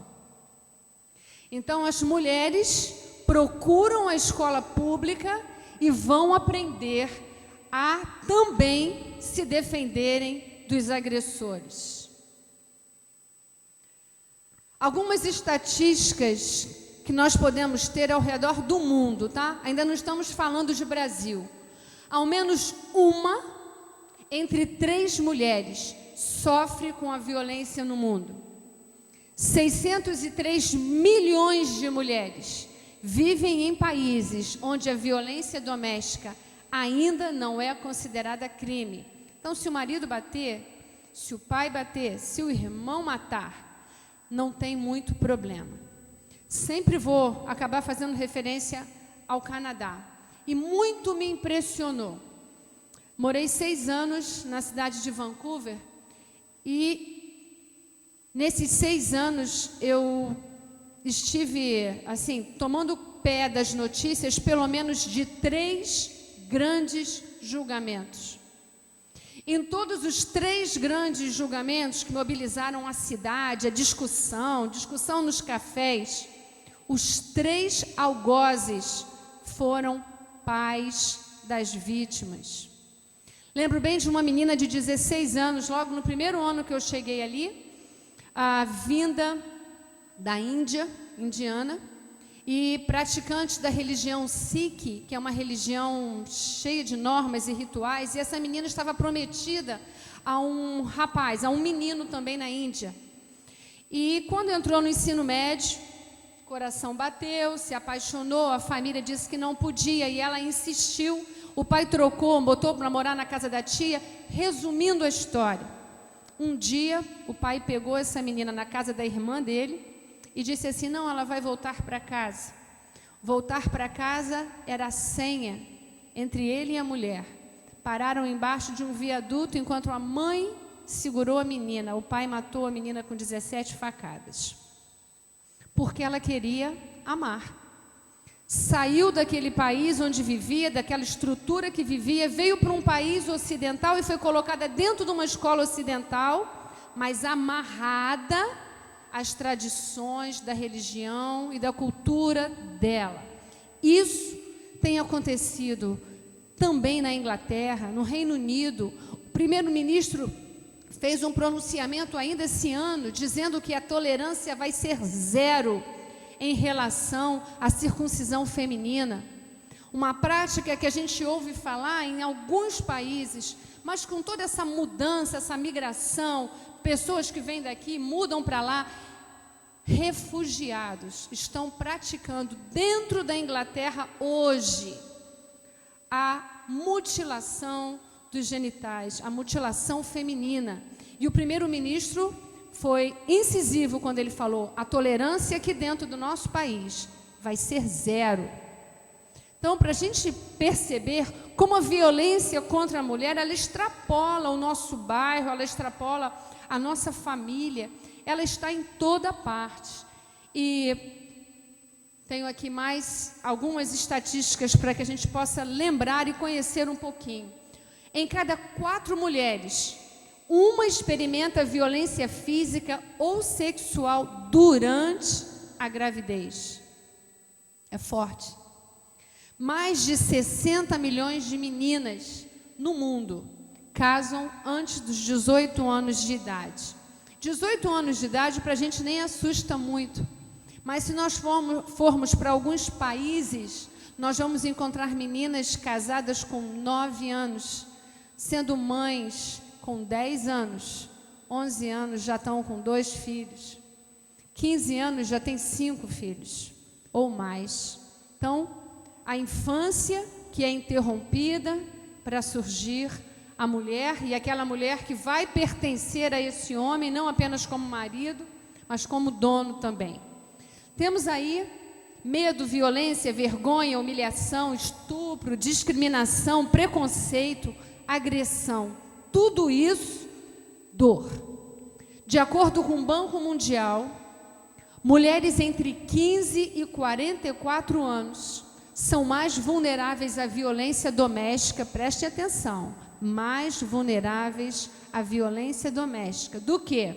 Então as mulheres procuram a escola pública e vão aprender a também se defenderem dos agressores. Algumas estatísticas que nós podemos ter ao redor do mundo, tá? Ainda não estamos falando de Brasil. Ao menos uma entre 3 mulheres sofre com a violência no mundo. 603 milhões de mulheres vivem em países onde a violência doméstica ainda não é considerada crime. Então, se o marido bater, se o pai bater, se o irmão matar, não tem muito problema. Sempre vou acabar fazendo referência ao Canadá. E muito me impressionou. Morei 6 anos na cidade de Vancouver e nesses 6 anos eu estive, assim, tomando pé das notícias, pelo menos de 3 grandes julgamentos. Em todos os 3 grandes julgamentos que mobilizaram a cidade, a discussão nos cafés, os 3 algozes foram pais das vítimas. Lembro bem de uma menina de 16 anos, logo no primeiro ano que eu cheguei ali, vinda da Índia, indiana, e praticante da religião Sikh, que é uma religião cheia de normas e rituais, e essa menina estava prometida a um rapaz, a um menino também na Índia. E quando entrou no ensino médio, o coração bateu, se apaixonou, a família disse que não podia e ela insistiu. O pai trocou, botou para morar na casa da tia. Resumindo a história, um dia o pai pegou essa menina na casa da irmã dele e disse assim: não, ela vai voltar para casa. Voltar para casa era a senha entre ele e a mulher. Pararam embaixo de um viaduto enquanto a mãe segurou a menina. O pai matou a menina com 17 facadas. Porque ela queria amar. Saiu daquele país onde vivia, daquela estrutura que vivia, veio para um país ocidental e foi colocada dentro de uma escola ocidental, mas amarrada às tradições da religião e da cultura dela. Isso tem acontecido também na Inglaterra, no Reino Unido. O primeiro-ministro fez um pronunciamento ainda esse ano, dizendo que a tolerância vai ser zero em relação à circuncisão feminina. Uma prática que a gente ouve falar em alguns países, mas com toda essa mudança, essa migração, pessoas que vêm daqui, mudam para lá, refugiados estão praticando dentro da Inglaterra hoje a mutilação dos genitais, a mutilação feminina. E o primeiro-ministro foi incisivo quando ele falou: a tolerância aqui dentro do nosso país vai ser zero. Então, para a gente perceber como a violência contra a mulher, ela extrapola o nosso bairro, ela extrapola a nossa família, ela está em toda parte. E tenho aqui mais algumas estatísticas para que a gente possa lembrar e conhecer um pouquinho. Em cada 4 mulheres, uma experimenta violência física ou sexual durante a gravidez. É forte. Mais de 60 milhões de meninas no mundo casam antes dos 18 anos de idade. 18 anos de idade para a gente nem assusta muito. Mas se nós formos para alguns países, nós vamos encontrar meninas casadas com 9 anos, sendo mães com 10 anos, 11 anos já estão com 2 filhos, 15 anos já tem 5 filhos, ou mais. Então, a infância que é interrompida para surgir a mulher, e aquela mulher que vai pertencer a esse homem, não apenas como marido, mas como dono também. Temos aí medo, violência, vergonha, humilhação, estupro, discriminação, preconceito, agressão. Tudo isso, dor. De acordo com o Banco Mundial, mulheres entre 15 e 44 anos são mais vulneráveis à violência doméstica, preste atenção, mais vulneráveis à violência doméstica do que?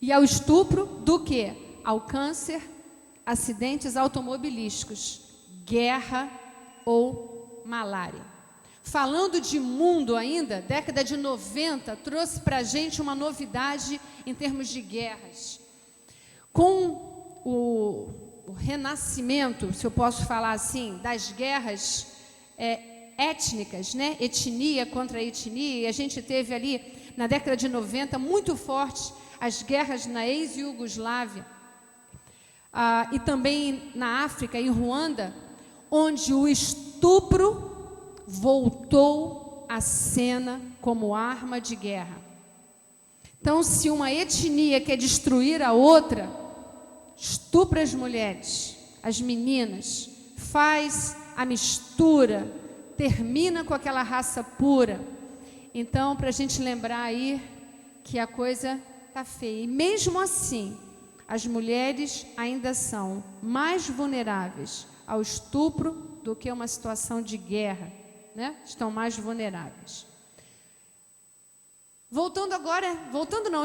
E ao estupro, do que? Ao câncer, acidentes automobilísticos, guerra ou malária. Falando de mundo ainda, década de 90 trouxe para a gente uma novidade em termos de guerras. Com o renascimento, se eu posso falar assim, das guerras étnicas, né? Etnia contra etnia, e a gente teve ali na década de 90 muito forte as guerras na ex-Iugoslávia, e também na África, em Ruanda, onde o estupro voltou à cena como arma de guerra. Então, se uma etnia quer destruir a outra, estupra as mulheres, as meninas, faz a mistura, termina com aquela raça pura. Então, para a gente lembrar aí que a coisa está feia. E mesmo assim, as mulheres ainda são mais vulneráveis ao estupro do que uma situação de guerra, né? Estão mais vulneráveis.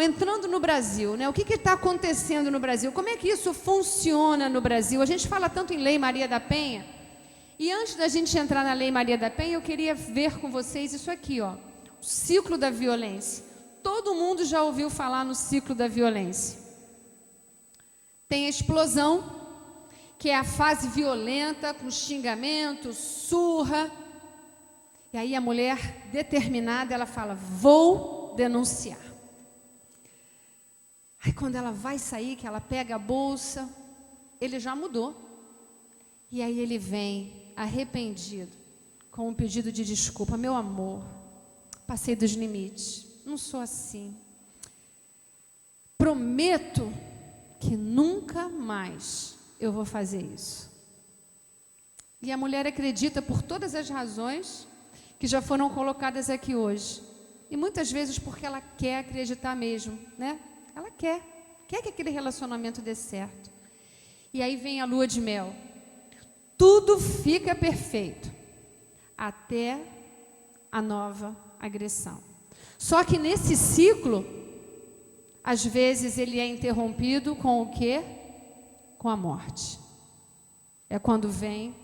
Entrando no Brasil, né? O que está acontecendo no Brasil? Como é que isso funciona no Brasil? A gente fala tanto em Lei Maria da Penha, e antes da gente entrar na Lei Maria da Penha, eu queria ver com vocês isso aqui, ó, o ciclo da violência. Todo mundo já ouviu falar no ciclo da violência. Tem a explosão, que é a fase violenta, com xingamento, surra. E aí a mulher determinada, ela fala: vou denunciar. Aí quando ela vai sair, que ela pega a bolsa, ele já mudou. E aí ele vem arrependido, com um pedido de desculpa: meu amor, passei dos limites, não sou assim. Prometo que nunca mais eu vou fazer isso. E a mulher acredita por todas as razões que já foram colocadas aqui hoje. E muitas vezes porque ela quer acreditar mesmo, né? Ela quer que aquele relacionamento dê certo. E aí vem a lua de mel. Tudo fica perfeito até a nova agressão. Só que nesse ciclo, às vezes ele é interrompido com o quê? Com a morte. É quando vem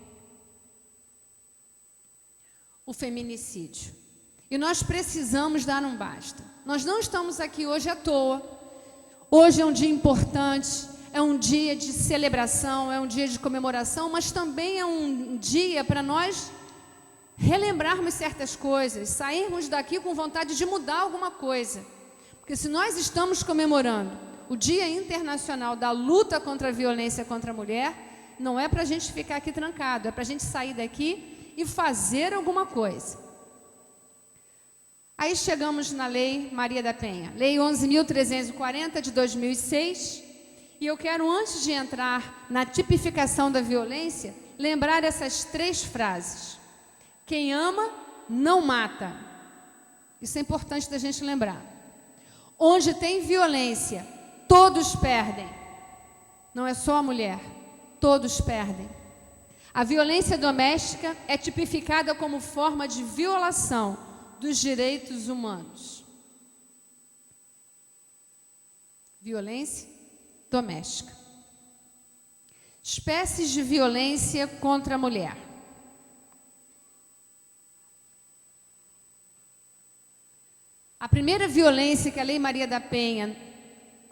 o feminicídio. E nós precisamos dar um basta. Nós não estamos aqui hoje à toa. Hoje é um dia importante, é um dia de celebração, é um dia de comemoração, mas também é um dia para nós relembrarmos certas coisas, sairmos daqui com vontade de mudar alguma coisa. Porque se nós estamos comemorando o Dia Internacional da Luta contra a Violência contra a Mulher, não é para a gente ficar aqui trancado, é para a gente sair daqui e fazer alguma coisa. Aí chegamos na Lei Maria da Penha, Lei 11.340 de 2006, e eu quero, antes de entrar na tipificação da violência, lembrar essas 3 frases. Quem ama, não mata. Isso é importante da gente lembrar. Onde tem violência, todos perdem. Não é só a mulher, todos perdem. A violência doméstica é tipificada como forma de violação dos direitos humanos. Violência doméstica. Espécies de violência contra a mulher. A primeira violência que a Lei Maria da Penha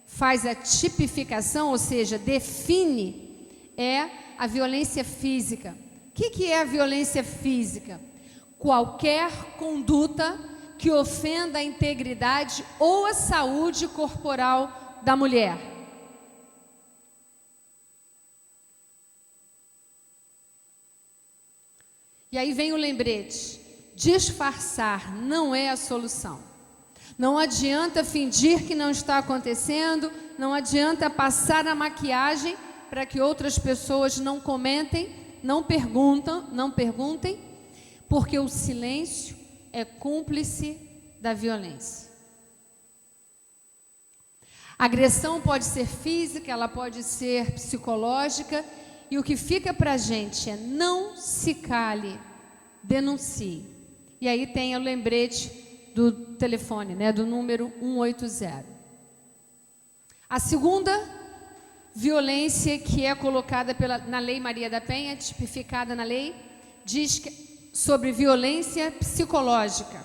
faz a tipificação, ou seja, define, é a violência física. O que é a violência física? Qualquer conduta que ofenda a integridade ou a saúde corporal da mulher. E aí vem o lembrete: disfarçar não é a solução. Não adianta fingir que não está acontecendo, não adianta passar a maquiagem para que outras pessoas não comentem, não perguntem, porque o silêncio é cúmplice da violência. A agressão pode ser física, ela pode ser psicológica, e o que fica para a gente é: não se cale, denuncie. E aí tem o lembrete do telefone, né, do número 180. A segunda violência que é colocada na Lei Maria da Penha, tipificada na lei, diz sobre violência psicológica.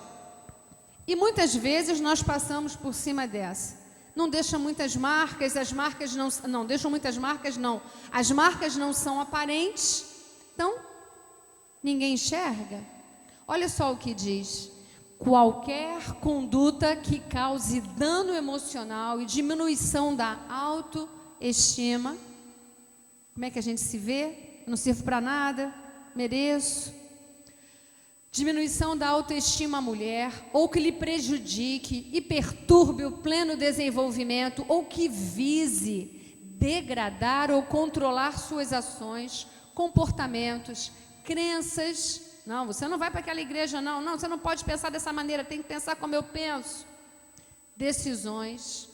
E muitas vezes nós passamos por cima dessa. Não deixa muitas marcas, as marcas não deixam muitas marcas, não. As marcas não são aparentes, então ninguém enxerga. Olha só o que diz: qualquer conduta que cause dano emocional e diminuição da autoestima. Como é que a gente se vê? Não sirvo para nada, mereço. Diminuição da autoestima à mulher, ou que lhe prejudique e perturbe o pleno desenvolvimento, ou que vise degradar ou controlar suas ações, comportamentos, crenças. Não, você não vai para aquela igreja, não, você não pode pensar dessa maneira, tem que pensar como eu penso. Decisões,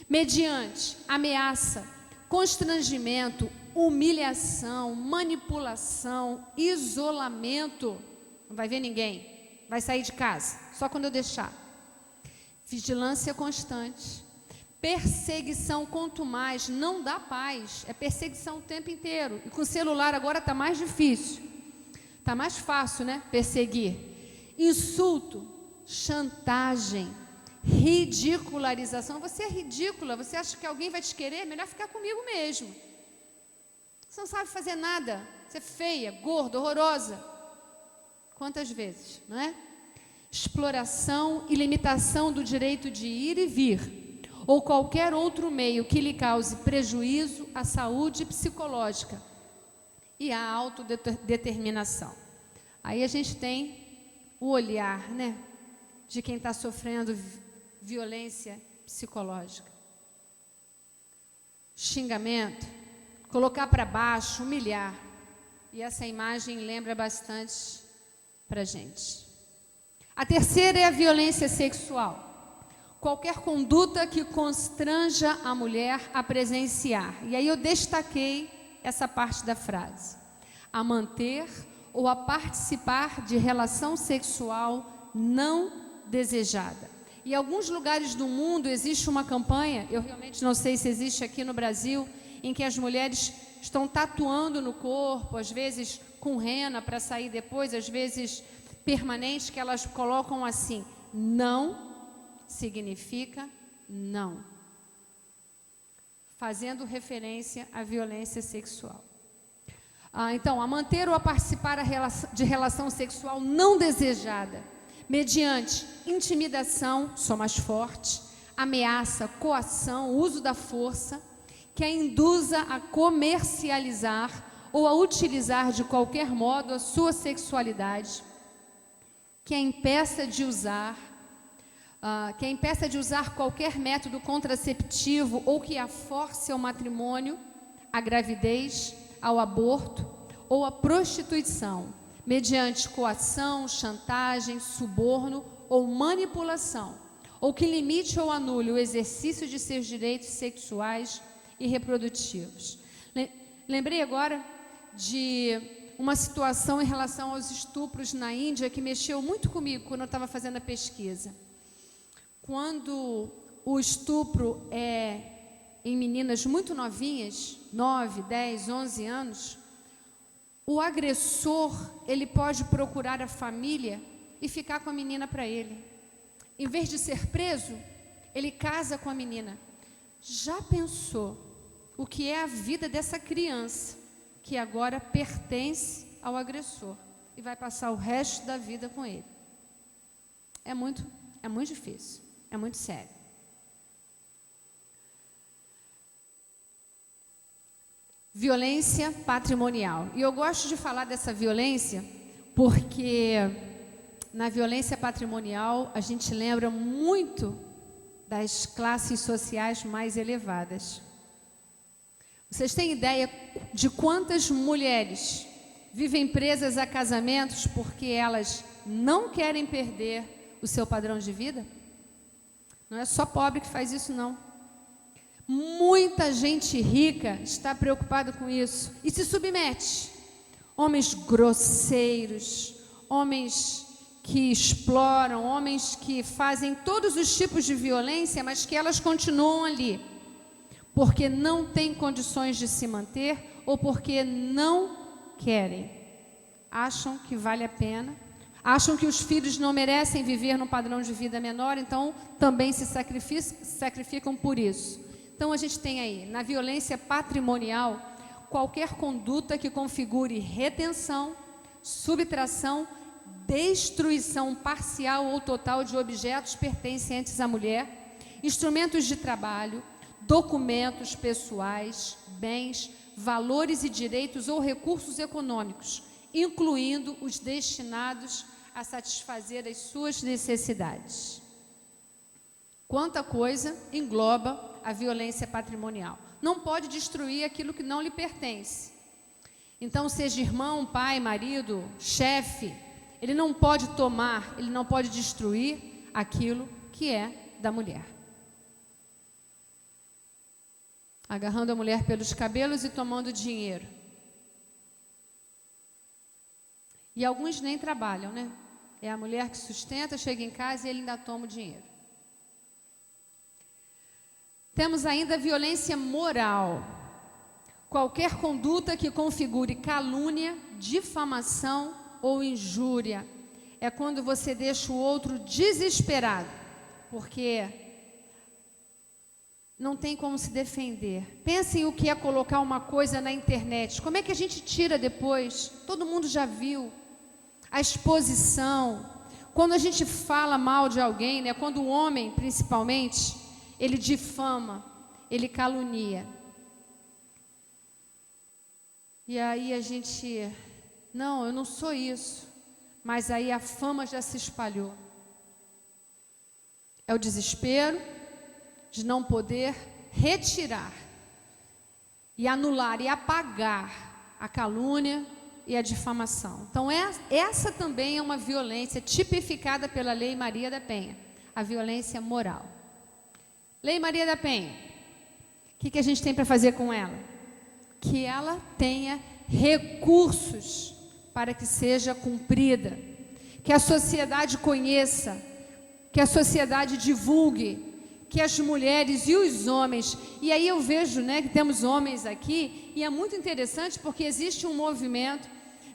mediante ameaça, constrangimento, humilhação, manipulação, isolamento. Não vai ver ninguém, vai sair de casa, só quando eu deixar. Vigilância constante, perseguição contumaz, não dá paz, é perseguição o tempo inteiro. E com o celular agora está mais difícil, está mais fácil, né? Perseguir. Insulto, chantagem, ridicularização. Você é ridícula, você acha que alguém vai te querer? Melhor ficar comigo mesmo. Você não sabe fazer nada, você é feia, gorda, horrorosa. Quantas vezes, não é? Exploração e limitação do direito de ir e vir, ou qualquer outro meio que lhe cause prejuízo à saúde psicológica e à autodeterminação. Aí a gente tem o olhar, né, de quem está sofrendo violência psicológica. xingamento, colocar para baixo, humilhar. E essa imagem lembra bastante para a gente. A terceira é a violência sexual. Qualquer conduta que constranja a mulher a presenciar. E aí eu destaquei essa parte da frase. A manter ou a participar de relação sexual não desejada. Em alguns lugares do mundo existe uma campanha, eu realmente não sei se existe aqui no Brasil, em que as mulheres estão tatuando no corpo, às vezes com rena para sair depois, às vezes permanente, que elas colocam assim: não significa não, fazendo referência à violência sexual. Então, a manter ou a participar de relação sexual não desejada, mediante intimidação, sou mais forte, ameaça, coação, uso da força, que a induza a comercializar ou a utilizar de qualquer modo a sua sexualidade, que a impeça de usar qualquer método contraceptivo ou que a force ao matrimônio, à gravidez, ao aborto ou à prostituição, mediante coação, chantagem, suborno ou manipulação, ou que limite ou anule o exercício de seus direitos sexuais e reprodutivos. Lembrei agora de uma situação em relação aos estupros na Índia que mexeu muito comigo quando eu estava fazendo a pesquisa. Quando o estupro é em meninas muito novinhas, 9, 10, 11 anos, o agressor, ele pode procurar a família e ficar com a menina para ele. Em vez de ser preso, ele casa com a menina. Já pensou o que é a vida dessa criança, que agora pertence ao agressor e vai passar o resto da vida com ele? É muito difícil, é muito sério. Violência patrimonial. E eu gosto de falar dessa violência porque na violência patrimonial a gente lembra muito das classes sociais mais elevadas. Vocês têm ideia de quantas mulheres vivem presas a casamentos porque elas não querem perder o seu padrão de vida? Não é só pobre que faz isso, não. Muita gente rica está preocupada com isso e se submete. Homens grosseiros, homens que exploram, homens que fazem todos os tipos de violência, mas que elas continuam ali, porque não têm condições de se manter ou porque não querem. Acham que vale a pena, acham que os filhos não merecem viver num padrão de vida menor, então também se sacrificam por isso. Então a gente tem aí, na violência patrimonial, qualquer conduta que configure retenção, subtração, destruição parcial ou total de objetos pertencentes à mulher, instrumentos de trabalho, documentos pessoais, bens, valores e direitos ou recursos econômicos, incluindo os destinados a satisfazer as suas necessidades. Quanta coisa engloba a violência patrimonial. Não pode destruir aquilo que não lhe pertence. Então, seja irmão, pai, marido, chefe, ele não pode tomar, ele não pode destruir aquilo que é da mulher. Agarrando a mulher pelos cabelos e tomando dinheiro. E alguns nem trabalham, né? É a mulher que sustenta, chega em casa e ele ainda toma o dinheiro. Temos ainda a violência moral. Qualquer conduta que configure calúnia, difamação ou injúria. É quando você deixa o outro desesperado, porque não tem como se defender. Pensem o que é colocar uma coisa na internet. Como é que a gente tira depois? Todo mundo já viu. A exposição. Quando a gente fala mal de alguém, né? Quando o homem, principalmente, ele difama, ele calunia. E aí a gente, não, eu não sou isso. Mas aí a fama já se espalhou. É o desespero de não poder retirar e anular e apagar a calúnia e a difamação. Então, essa também é uma violência tipificada pela Lei Maria da Penha, a violência moral. Lei Maria da Penha, o que a gente tem para fazer com ela? Que ela tenha recursos para que seja cumprida, que a sociedade conheça, que a sociedade divulgue, que as mulheres e os homens, e aí eu vejo, né, que temos homens aqui, e é muito interessante porque existe um movimento,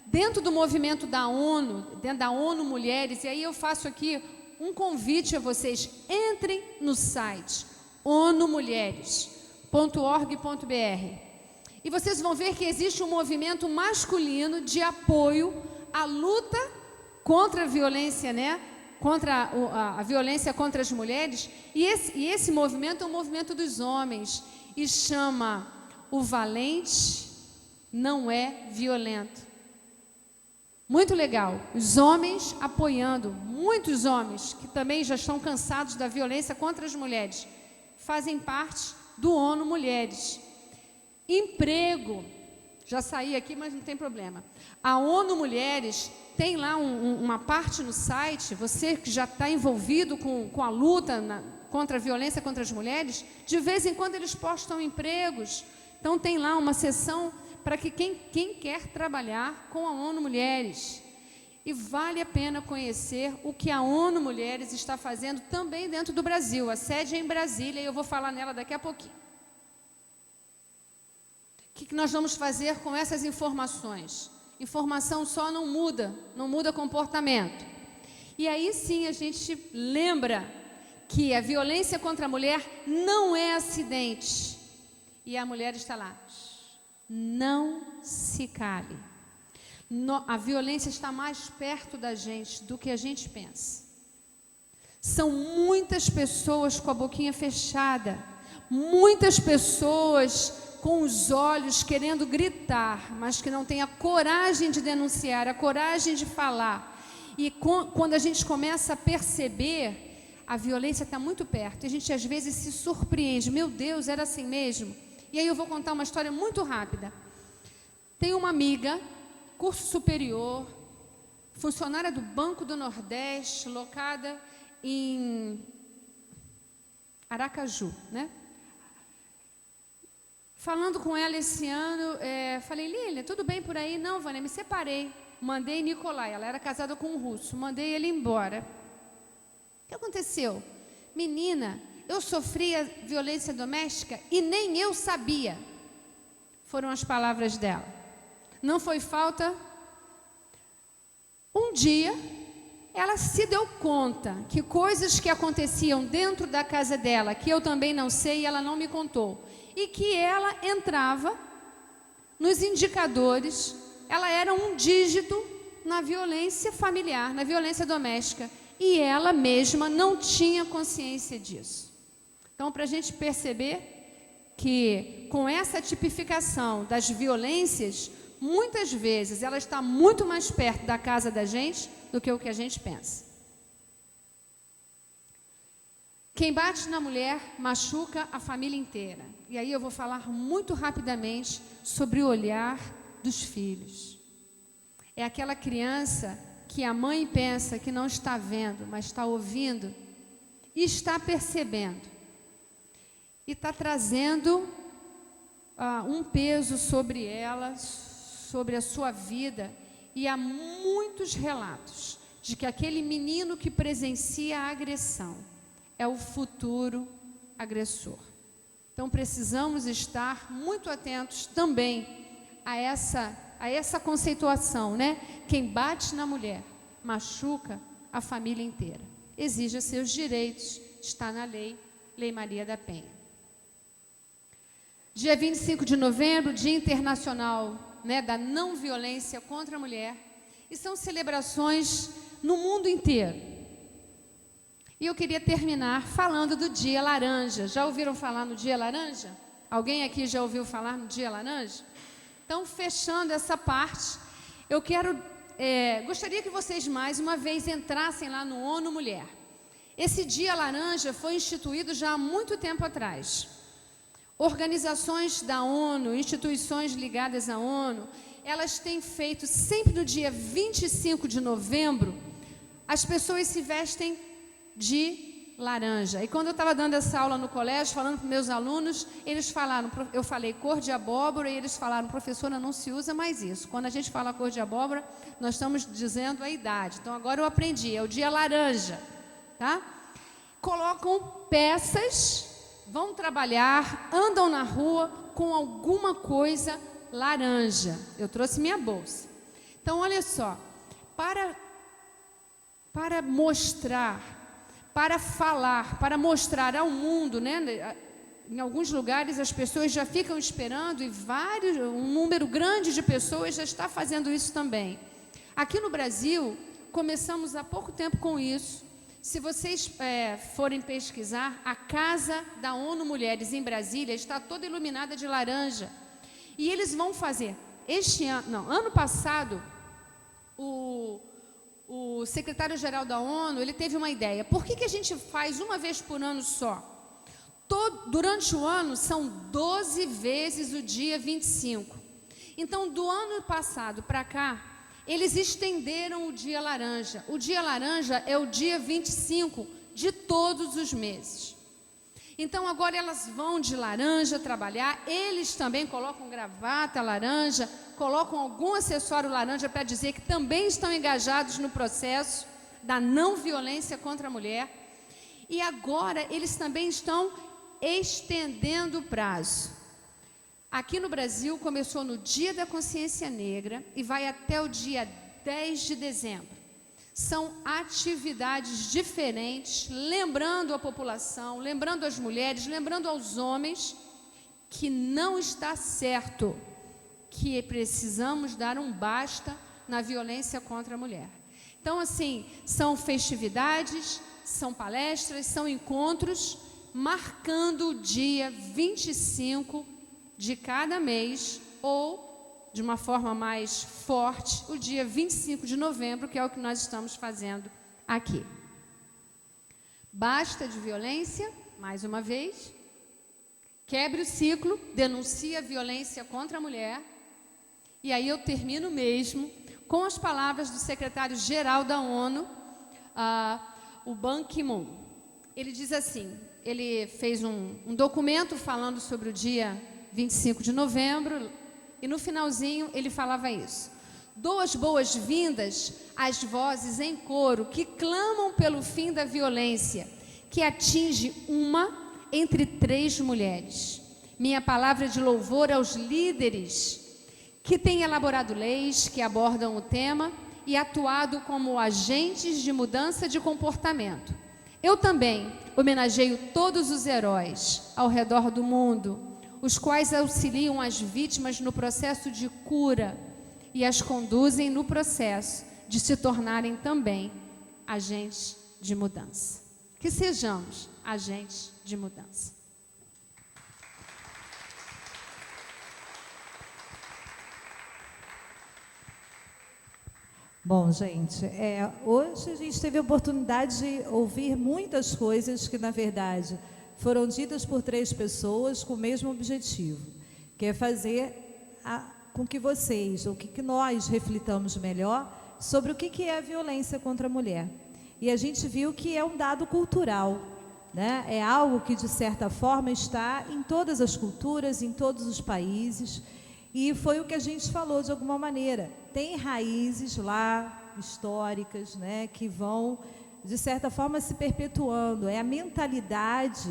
dentro do movimento da ONU, dentro da ONU Mulheres, e aí eu faço aqui um convite a vocês, entrem no site onumulheres.org.br e vocês vão ver que existe um movimento masculino de apoio à luta contra a violência, né? Contra a violência contra as mulheres, e esse movimento é um movimento dos homens, e chama O Valente Não É Violento. Muito legal, os homens apoiando, muitos homens que também já estão cansados da violência contra as mulheres, fazem parte do ONU Mulheres. Emprego, já saí aqui, mas não tem problema. A ONU Mulheres tem lá uma parte no site, você que já está envolvido com a luta contra a violência contra as mulheres, de vez em quando eles postam empregos. Então tem lá uma seção para que quem quer trabalhar com a ONU Mulheres. E vale a pena conhecer o que a ONU Mulheres está fazendo também dentro do Brasil. A sede é em Brasília e eu vou falar nela daqui a pouquinho. O que nós vamos fazer com essas informações? Informação só não muda comportamento. E aí sim a gente lembra que a violência contra a mulher não é acidente. E a mulher está lá. Não se cale. A violência está mais perto da gente do que a gente pensa. São muitas pessoas com a boquinha fechada, muitas pessoas com os olhos querendo gritar, mas que não têm a coragem de denunciar, a coragem de falar. E quando a gente começa a perceber, a violência está muito perto. E a gente às vezes se surpreende. Meu Deus, era assim mesmo? E aí eu vou contar uma história muito rápida. Tem uma amiga, curso superior, funcionária do Banco do Nordeste, locada em Aracaju, né? Falando com ela esse ano, falei, Lília, tudo bem por aí? Não, Vânia, me separei. Mandei Nicolai, ela era casada com um russo, mandei ele embora. O que aconteceu? Menina, eu sofria violência doméstica e nem eu sabia. Foram as palavras dela. Não foi falta. Um dia, ela se deu conta que coisas que aconteciam dentro da casa dela, que eu também não sei, ela não me contou. E que ela entrava nos indicadores, ela era um dígito na violência familiar, na violência doméstica, e ela mesma não tinha consciência disso. Então, para a gente perceber que com essa tipificação das violências, muitas vezes ela está muito mais perto da casa da gente do que o que a gente pensa. Quem bate na mulher machuca a família inteira. E aí eu vou falar muito rapidamente sobre o olhar dos filhos. É aquela criança que a mãe pensa que não está vendo, mas está ouvindo e está percebendo. E está trazendo um peso sobre ela, sobre a sua vida. E há muitos relatos de que aquele menino que presencia a agressão é o futuro agressor. Então precisamos estar muito atentos também a essa conceituação, né? Quem bate na mulher machuca a família inteira. Exija seus direitos, está na Lei Maria da Penha. Dia 25 de novembro, Dia Internacional, né, da Não Violência contra a Mulher, e são celebrações no mundo inteiro. E eu queria terminar falando do Dia Laranja. Já ouviram falar no Dia Laranja? Alguém aqui já ouviu falar no Dia Laranja? Então, fechando essa parte, eu gostaria que vocês mais uma vez entrassem lá no ONU Mulher. Esse Dia Laranja foi instituído já há muito tempo atrás. organizações da ONU, instituições ligadas à ONU, elas têm feito sempre no dia 25 de novembro, as pessoas se vestem de laranja. E quando eu estava dando essa aula no colégio, falando para meus alunos, eles falaram, eu falei cor de abóbora, e eles falaram, professora, não se usa mais isso. Quando a gente fala cor de abóbora, nós estamos dizendo a idade. Então agora eu aprendi, é o dia laranja, tá? Colocam peças, vão trabalhar, andam na rua com alguma coisa laranja. Eu trouxe minha bolsa. Então olha só, para mostrar, para falar, para mostrar ao mundo, né? Em alguns lugares as pessoas já ficam esperando e um número grande de pessoas já está fazendo isso também. Aqui no Brasil, começamos há pouco tempo com isso. Se vocês forem pesquisar, a Casa da ONU Mulheres em Brasília está toda iluminada de laranja. E eles vão fazer, ano passado, o secretário-geral da ONU, ele teve uma ideia. Por que a gente faz uma vez por ano só? Durante o ano, são 12 vezes o dia 25. Então, do ano passado para cá, eles estenderam o dia laranja. O dia laranja é o dia 25 de todos os meses. Então, agora elas vão de laranja trabalhar. Eles também colocam gravata laranja, colocam algum acessório laranja para dizer que também estão engajados no processo da não violência contra a mulher. E agora eles também estão estendendo o prazo. Aqui no Brasil começou no Dia da Consciência Negra e vai até o dia 10 de dezembro. São atividades diferentes, lembrando a população, lembrando as mulheres, lembrando aos homens que não está certo, que precisamos dar um basta na violência contra a mulher. Então, assim, são festividades, são palestras, são encontros, marcando o dia 25 de cada mês, ou, de uma forma mais forte, o dia 25 de novembro, que é o que nós estamos fazendo aqui. Basta de violência, mais uma vez. Quebre o ciclo, denuncie a violência contra a mulher. E aí eu termino mesmo com as palavras do secretário-geral da ONU, o Ban Ki-moon. Ele diz assim, ele fez um documento falando sobre o dia 25 de novembro, e no finalzinho ele falava isso. Dou as boas-vindas às vozes em coro que clamam pelo fim da violência, que atinge uma entre 3 mulheres. Minha palavra de louvor aos líderes que têm elaborado leis que abordam o tema e atuado como agentes de mudança de comportamento. Eu também homenageio todos os heróis ao redor do mundo, os quais auxiliam as vítimas no processo de cura e as conduzem no processo de se tornarem também agentes de mudança. Que sejamos agentes de mudança. Bom, gente, hoje a gente teve a oportunidade de ouvir muitas coisas que, na verdade, foram ditas por 3 pessoas com o mesmo objetivo, que é fazer com que vocês, ou que nós reflitamos melhor sobre o que é a violência contra a mulher. E a gente viu que é um dado cultural, né? É algo que, de certa forma, está em todas as culturas, em todos os países, e foi o que a gente falou de alguma maneira. Tem raízes lá, históricas, né, que vão, de certa forma, se perpetuando. É a mentalidade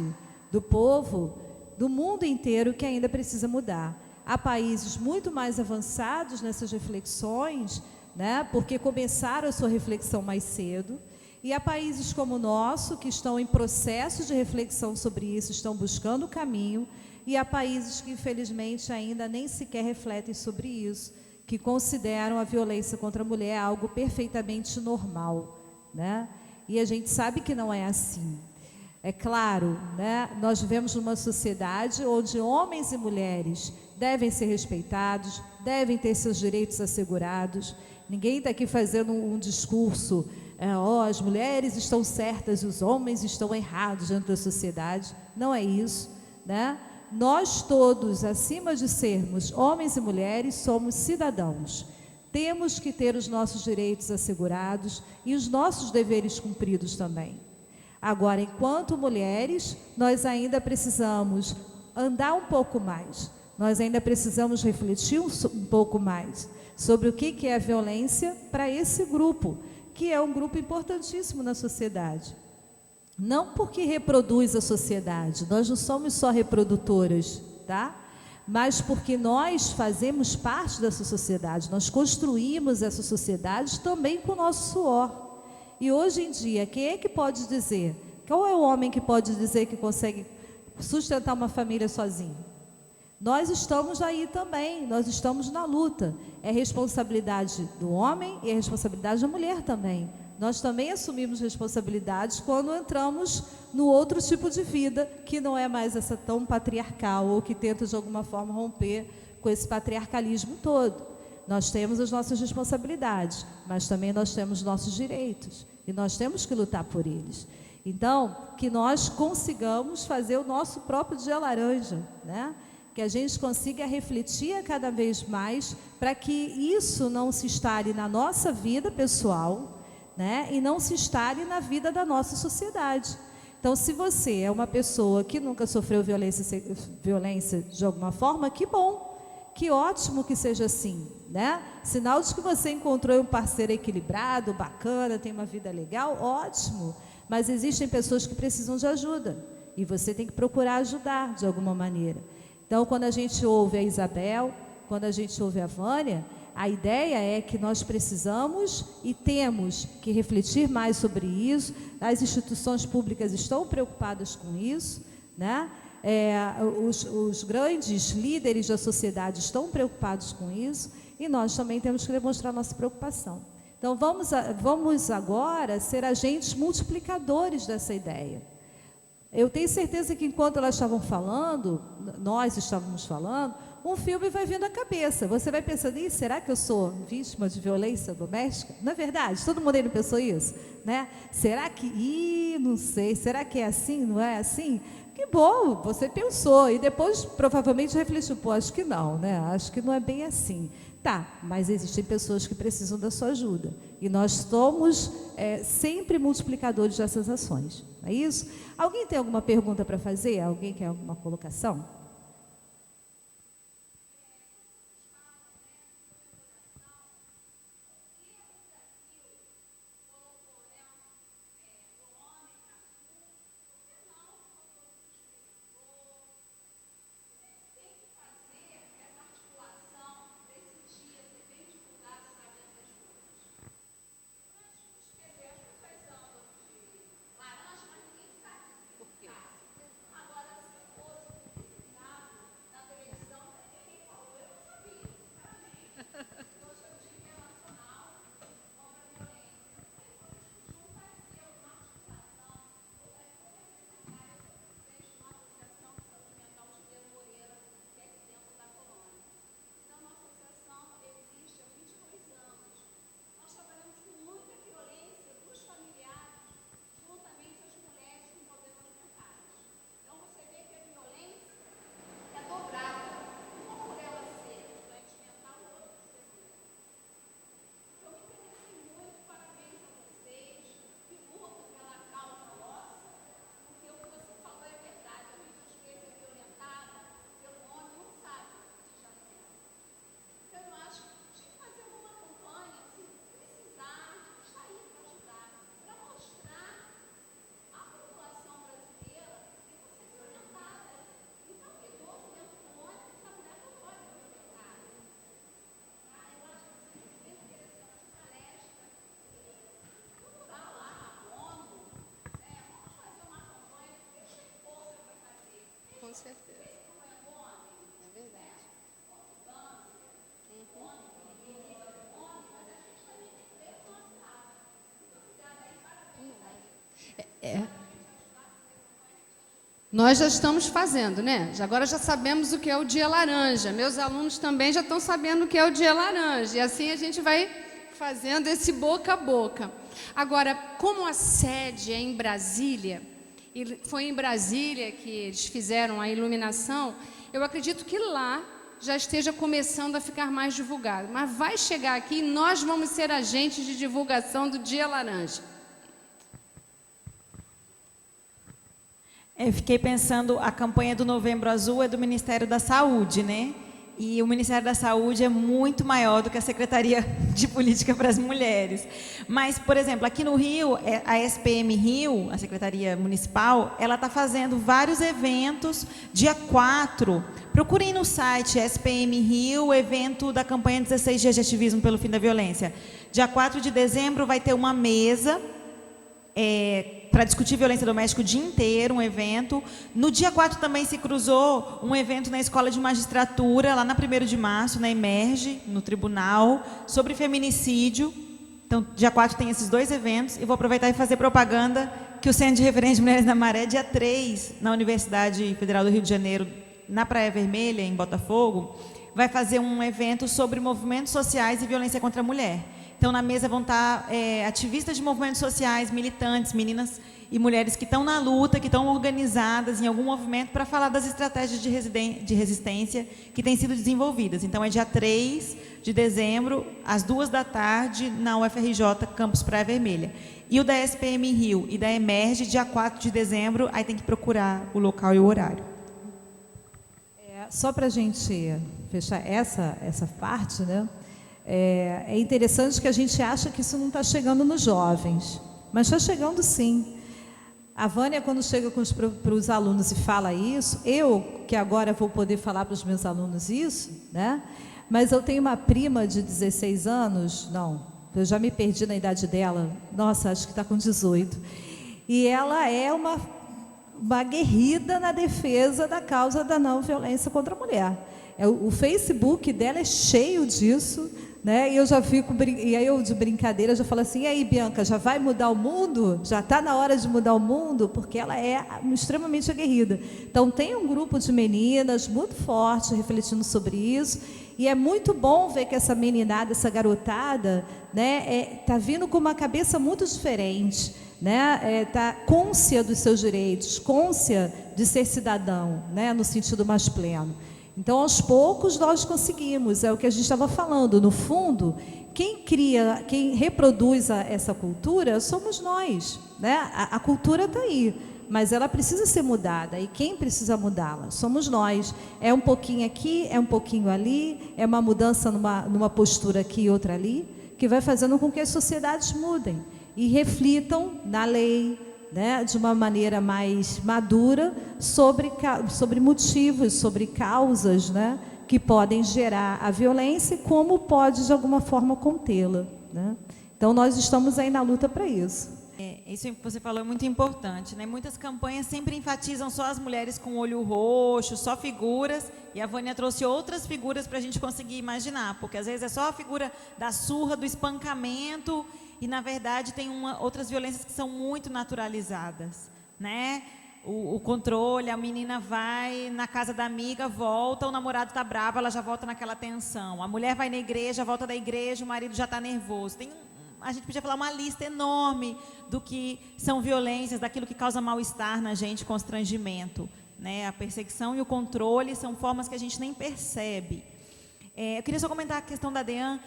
do povo, do mundo inteiro, que ainda precisa mudar. Há países muito mais avançados nessas reflexões, né, porque começaram a sua reflexão mais cedo, e há países como o nosso, que estão em processo de reflexão sobre isso, estão buscando o caminho, e há países que, infelizmente, ainda nem sequer refletem sobre isso, que consideram a violência contra a mulher algo perfeitamente normal, né? E a gente sabe que não é assim. É claro, né? Nós vivemos numa sociedade onde homens e mulheres devem ser respeitados, devem ter seus direitos assegurados. Ninguém está aqui fazendo um discurso, as mulheres estão certas e os homens estão errados dentro da sociedade. Não é isso, né? Nós todos, acima de sermos homens e mulheres, somos cidadãos. Temos que ter os nossos direitos assegurados e os nossos deveres cumpridos também. Agora, enquanto mulheres, nós ainda precisamos andar um pouco mais. Nós ainda precisamos refletir um pouco mais sobre o que é a violência para esse grupo, que é um grupo importantíssimo na sociedade. Não porque reproduz a sociedade, nós não somos só reprodutoras, tá? Mas porque nós fazemos parte dessa sociedade, nós construímos essa sociedade também com o nosso suor. E hoje em dia, quem é que pode dizer? Qual é o homem que pode dizer que consegue sustentar uma família sozinho? Nós estamos aí também, nós estamos na luta. É responsabilidade do homem e é responsabilidade da mulher também. Nós também assumimos responsabilidades quando entramos no outro tipo de vida, que não é mais essa tão patriarcal, ou que tenta de alguma forma romper com esse patriarcalismo todo. Nós temos as nossas responsabilidades, mas também nós temos nossos direitos, e nós temos que lutar por eles. Então, que nós consigamos fazer o nosso próprio dia laranja, né? Que a gente consiga refletir a cada vez mais para que isso não se instale na nossa vida pessoal, né? E não se instale na vida da nossa sociedade. Então, se você é uma pessoa que nunca sofreu violência de alguma forma, que bom, que ótimo que seja assim, né? Sinal de que você encontrou um parceiro equilibrado, bacana, tem uma vida legal, ótimo. Mas existem pessoas que precisam de ajuda e você tem que procurar ajudar de alguma maneira. Então, quando a gente ouve a Isabel, quando a gente ouve a Vânia, a ideia é que nós precisamos e temos que refletir mais sobre isso. As instituições públicas estão preocupadas com isso, né? Os grandes líderes da sociedade estão preocupados com isso e nós também temos que demonstrar nossa preocupação. Então, vamos agora ser agentes multiplicadores dessa ideia. Eu tenho certeza que enquanto elas estavam falando, nós estávamos falando, um filme vai vindo à cabeça. Você vai pensando, será que eu sou vítima de violência doméstica? Não é verdade? Todo mundo aí não pensou isso? Né? Será que, não sei, será que é assim, não é assim? Que bom, você pensou e depois provavelmente refletiu, acho que não, né? Acho que não é bem assim. Tá, mas existem pessoas que precisam da sua ajuda. E nós somos sempre multiplicadores dessas ações. Não é isso? Alguém tem alguma pergunta para fazer? Alguém quer alguma colocação? Com certeza. É verdade. Nós já estamos fazendo, né? Agora já sabemos o que é o Dia Laranja. Meus alunos também já estão sabendo o que é o Dia Laranja. E assim a gente vai fazendo esse boca a boca. Agora, como a sede é em Brasília, e foi em Brasília que eles fizeram a iluminação, eu acredito que lá já esteja começando a ficar mais divulgado. Mas vai chegar aqui e nós vamos ser agentes de divulgação do Dia Laranja. Eu fiquei pensando, a campanha do Novembro Azul é do Ministério da Saúde, né? E o Ministério da Saúde é muito maior do que a Secretaria de Política para as Mulheres. Mas, por exemplo, aqui no Rio, a SPM Rio, a Secretaria Municipal, ela está fazendo vários eventos. Dia 4, procurem no site SPM Rio, o evento da campanha 16 Dias de Ativismo pelo Fim da Violência. Dia 4 de dezembro vai ter uma mesa para discutir violência doméstica o dia inteiro, um evento. No dia 4 também se cruzou um evento na Escola de Magistratura, lá na 1º de março, na Emerge, no Tribunal, sobre feminicídio. Então, dia 4 tem esses 2 eventos. E vou aproveitar e fazer propaganda que o Centro de Referência de Mulheres da Maré, dia 3, na Universidade Federal do Rio de Janeiro, na Praia Vermelha, em Botafogo, vai fazer um evento sobre movimentos sociais e violência contra a mulher. Então, na mesa vão estar ativistas de movimentos sociais, militantes, meninas e mulheres que estão na luta, que estão organizadas em algum movimento para falar das estratégias de resistência que têm sido desenvolvidas. Então, é dia 3 de dezembro, às 14h, na UFRJ, Campus Praia Vermelha. E o da SPM Rio e da Emerge, dia 4 de dezembro, aí tem que procurar o local e o horário. Só para a gente fechar essa parte, né? É interessante que a gente acha que isso não está chegando nos jovens, mas está chegando sim. A Vânia, quando chega para os alunos e fala isso, eu, que agora vou poder falar para os meus alunos isso, né? Mas eu tenho uma prima de 16 anos, não, eu já me perdi na idade dela, nossa, acho que está com 18, e ela é uma aguerrida na defesa da causa da não violência contra a mulher. O Facebook dela é cheio disso, né? E eu já fico, e aí eu de brincadeira já falo assim: e aí, Bianca, já vai mudar o mundo? Já está na hora de mudar o mundo? Porque ela é extremamente aguerrida. Então tem um grupo de meninas muito forte refletindo sobre isso, e é muito bom ver que essa meninada, essa garotada, né, tá vindo com uma cabeça muito diferente, né? Tá cônscia dos seus direitos, cônscia de ser cidadão, né, no sentido mais pleno. Então, aos poucos, nós conseguimos, é o que a gente estava falando, no fundo, quem cria, quem reproduz essa cultura somos nós, né? A cultura está aí, mas ela precisa ser mudada, e quem precisa mudá-la? Somos nós. É um pouquinho aqui, é um pouquinho ali, é uma mudança numa postura aqui e outra ali, que vai fazendo com que as sociedades mudem e reflitam na lei, né, de uma maneira mais madura sobre motivos, sobre causas, né, que podem gerar a violência e como pode, de alguma forma, contê-la, né? Então, nós estamos aí na luta para isso. Isso que você falou é muito importante, né? Muitas campanhas sempre enfatizam só as mulheres com olho roxo, só figuras, e a Vânia trouxe outras figuras para a gente conseguir imaginar, porque às vezes é só a figura da surra, do espancamento, e na verdade tem outras violências que são muito naturalizadas, né? O controle, a menina vai na casa da amiga, volta, o namorado está bravo, ela já volta naquela tensão. A mulher vai na igreja, volta da igreja, o marido já está nervoso. A gente podia falar uma lista enorme do que são violências, daquilo que causa mal-estar na gente, constrangimento, né? A perseguição e o controle são formas que a gente nem percebe. Eu queria só comentar a questão da DEAN.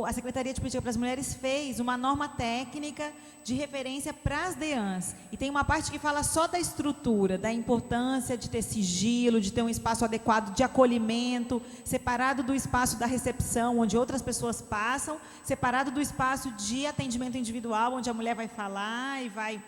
A Secretaria de Política para as Mulheres fez uma norma técnica de referência para as DEANs. E tem uma parte que fala só da estrutura, da importância de ter sigilo, de ter um espaço adequado de acolhimento, separado do espaço da recepção, onde outras pessoas passam, separado do espaço de atendimento individual, onde a mulher vai falar e vai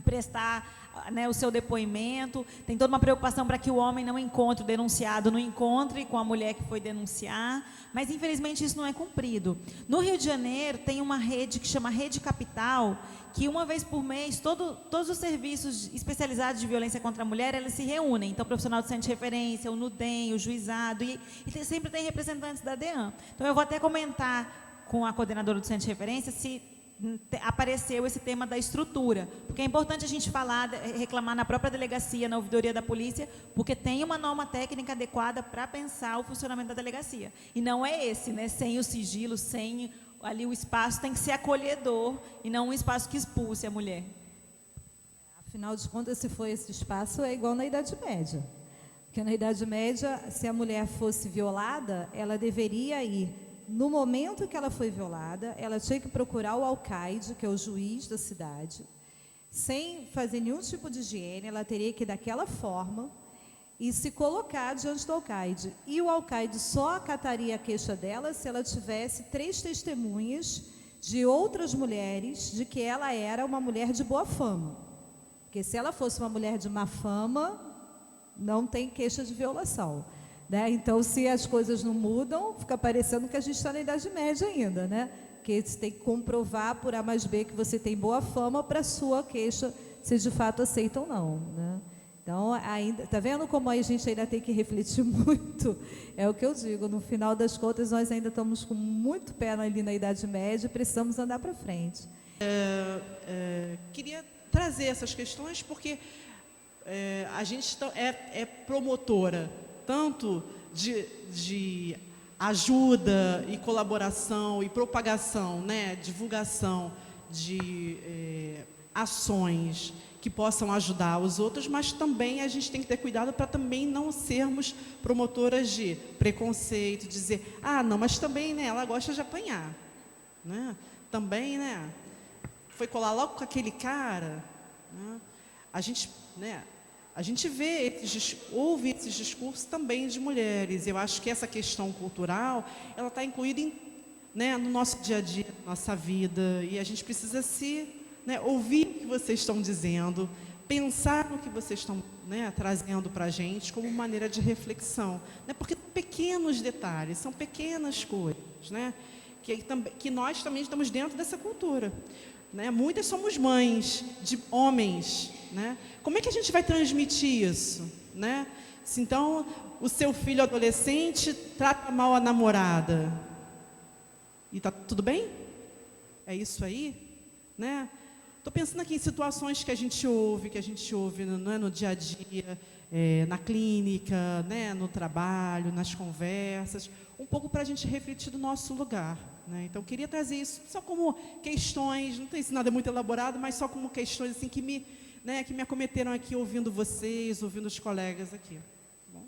prestar, né, o seu depoimento. Tem toda uma preocupação para que o homem não encontre, o denunciado não encontre com a mulher que foi denunciar, mas infelizmente isso não é cumprido. No Rio de Janeiro tem uma rede que chama Rede Capital, que uma vez por mês todos os serviços especializados de violência contra a mulher, eles se reúnem. Então o profissional do centro de referência, o NUDEM, o juizado, e sempre tem representantes da DEAN. Então eu vou até comentar com a coordenadora do centro de referência se apareceu esse tema da estrutura, porque é importante a gente falar, reclamar na própria delegacia, na ouvidoria da polícia, porque tem uma norma técnica adequada para pensar o funcionamento da delegacia, e não é esse, né, sem o sigilo, sem ali o espaço, tem que ser acolhedor, e não um espaço que expulse a mulher. A Afinal de contas, se for esse espaço, é igual na Idade Média. Porque na Idade Média, se a mulher fosse violada, ela deveria ir. No momento que ela foi violada, ela tinha que procurar o alcaide, que é o juiz da cidade, sem fazer nenhum tipo de higiene, ela teria que ir daquela forma e se colocar diante do alcaide. E o alcaide só acataria a queixa dela se ela tivesse 3 testemunhas de outras mulheres de que ela era uma mulher de boa fama. Porque se ela fosse uma mulher de má fama, não tem queixa de violação, né? Então, se as coisas não mudam, fica parecendo que a gente está na Idade Média ainda, né? Porque você tem que comprovar por A mais B que você tem boa fama para a sua queixa se de fato aceita ou não, né? Então, ainda, tá vendo como a gente ainda tem que refletir muito? É o que eu digo, no final das contas, nós ainda estamos com muito pé ali na Idade Média e precisamos andar para frente. Queria trazer essas questões porque a gente é promotora tanto de ajuda e colaboração e propagação, né, divulgação de ações que possam ajudar os outros, mas também a gente tem que ter cuidado para também não sermos promotoras de preconceito, dizer, não, mas também, né, ela gosta de apanhar, né? Também, né, foi colar logo com aquele cara, né? A gente vê, ouve esses discursos também de mulheres. Eu acho que essa questão cultural, ela está incluída no nosso dia a dia, na nossa vida, e a gente precisa ouvir o que vocês estão dizendo, pensar no que vocês estão trazendo para a gente como maneira de reflexão, né? Porque são pequenos detalhes, são pequenas coisas, né? Que nós também estamos dentro dessa cultura, né? Muitas somos mães de homens, né? Como é que a gente vai transmitir isso, né? Se então o seu filho adolescente trata mal a namorada e tá tudo bem? É isso aí, né? Estou pensando aqui em situações que a gente ouve no dia a dia, na clínica, né, no trabalho, nas conversas, um pouco para a gente refletir do nosso lugar, né? Então, queria trazer isso só como questões, não tem nada muito elaborado, mas só como questões assim, que me acometeram aqui, ouvindo vocês, ouvindo os colegas aqui. Bom.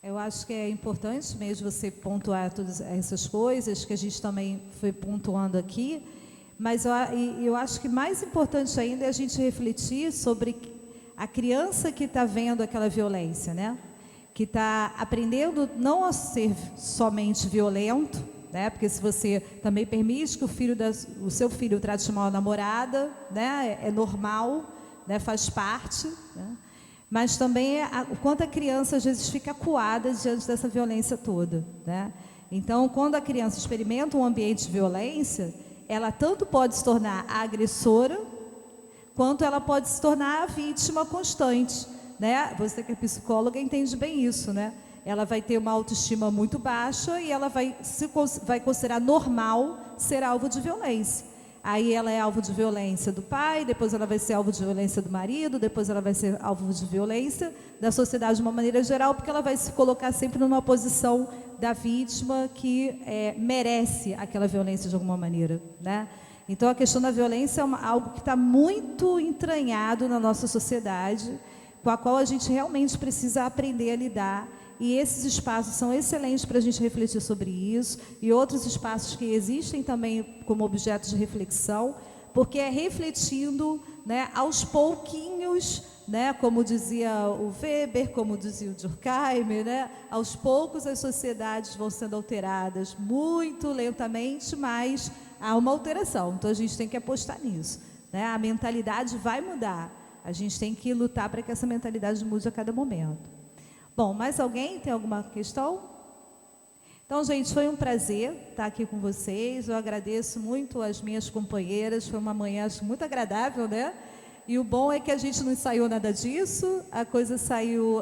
Eu acho que é importante mesmo você pontuar todas essas coisas que a gente também foi pontuando aqui, mas eu acho que mais importante ainda é a gente refletir sobre a criança que está vendo aquela violência, né? Que está aprendendo não a ser somente violento, né? Porque se você também permite que o seu filho trate mal a namorada, né? É normal, né? Faz parte, né? Mas também o quanto a criança às vezes fica acuada diante dessa violência toda, né? Então, quando a criança experimenta um ambiente de violência, ela tanto pode se tornar a agressora, quanto ela pode se tornar a vítima constante, né? Você que é psicóloga entende bem isso, né? Ela vai ter uma autoestima muito baixa e ela vai considerar normal ser alvo de violência. Aí ela é alvo de violência do pai, depois ela vai ser alvo de violência do marido, depois ela vai ser alvo de violência da sociedade de uma maneira geral, porque ela vai se colocar sempre numa posição da vítima que merece aquela violência de alguma maneira, né? Então, a questão da violência é algo que está muito entranhado na nossa sociedade, com a qual a gente realmente precisa aprender a lidar. E esses espaços são excelentes para a gente refletir sobre isso, e outros espaços que existem também como objeto de reflexão, porque é refletindo, né, aos pouquinhos, né, como dizia o Weber, como dizia o Durkheim, né, aos poucos as sociedades vão sendo alteradas muito lentamente, mas há uma alteração. Então a gente tem que apostar nisso, né? A mentalidade vai mudar, a gente tem que lutar para que essa mentalidade mude a cada momento. Bom, mais alguém tem alguma questão? Então, gente, foi um prazer estar aqui com vocês. Eu agradeço muito as minhas companheiras. Foi uma manhã, acho, muito agradável, né? E o bom é que a gente não ensaiou nada disso. A coisa saiu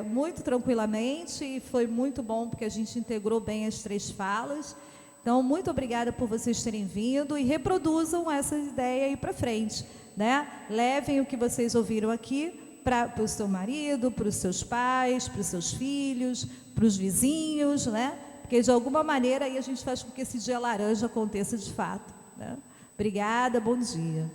muito tranquilamente e foi muito bom porque a gente integrou bem as 3 falas. Então, muito obrigada por vocês terem vindo e reproduzam essa ideia aí para frente, né? Levem o que vocês ouviram aqui para o seu marido, para os seus pais, para os seus filhos, para os vizinhos, né? Porque de alguma maneira aí a gente faz com que esse dia laranja aconteça de fato, né? Obrigada, bom dia.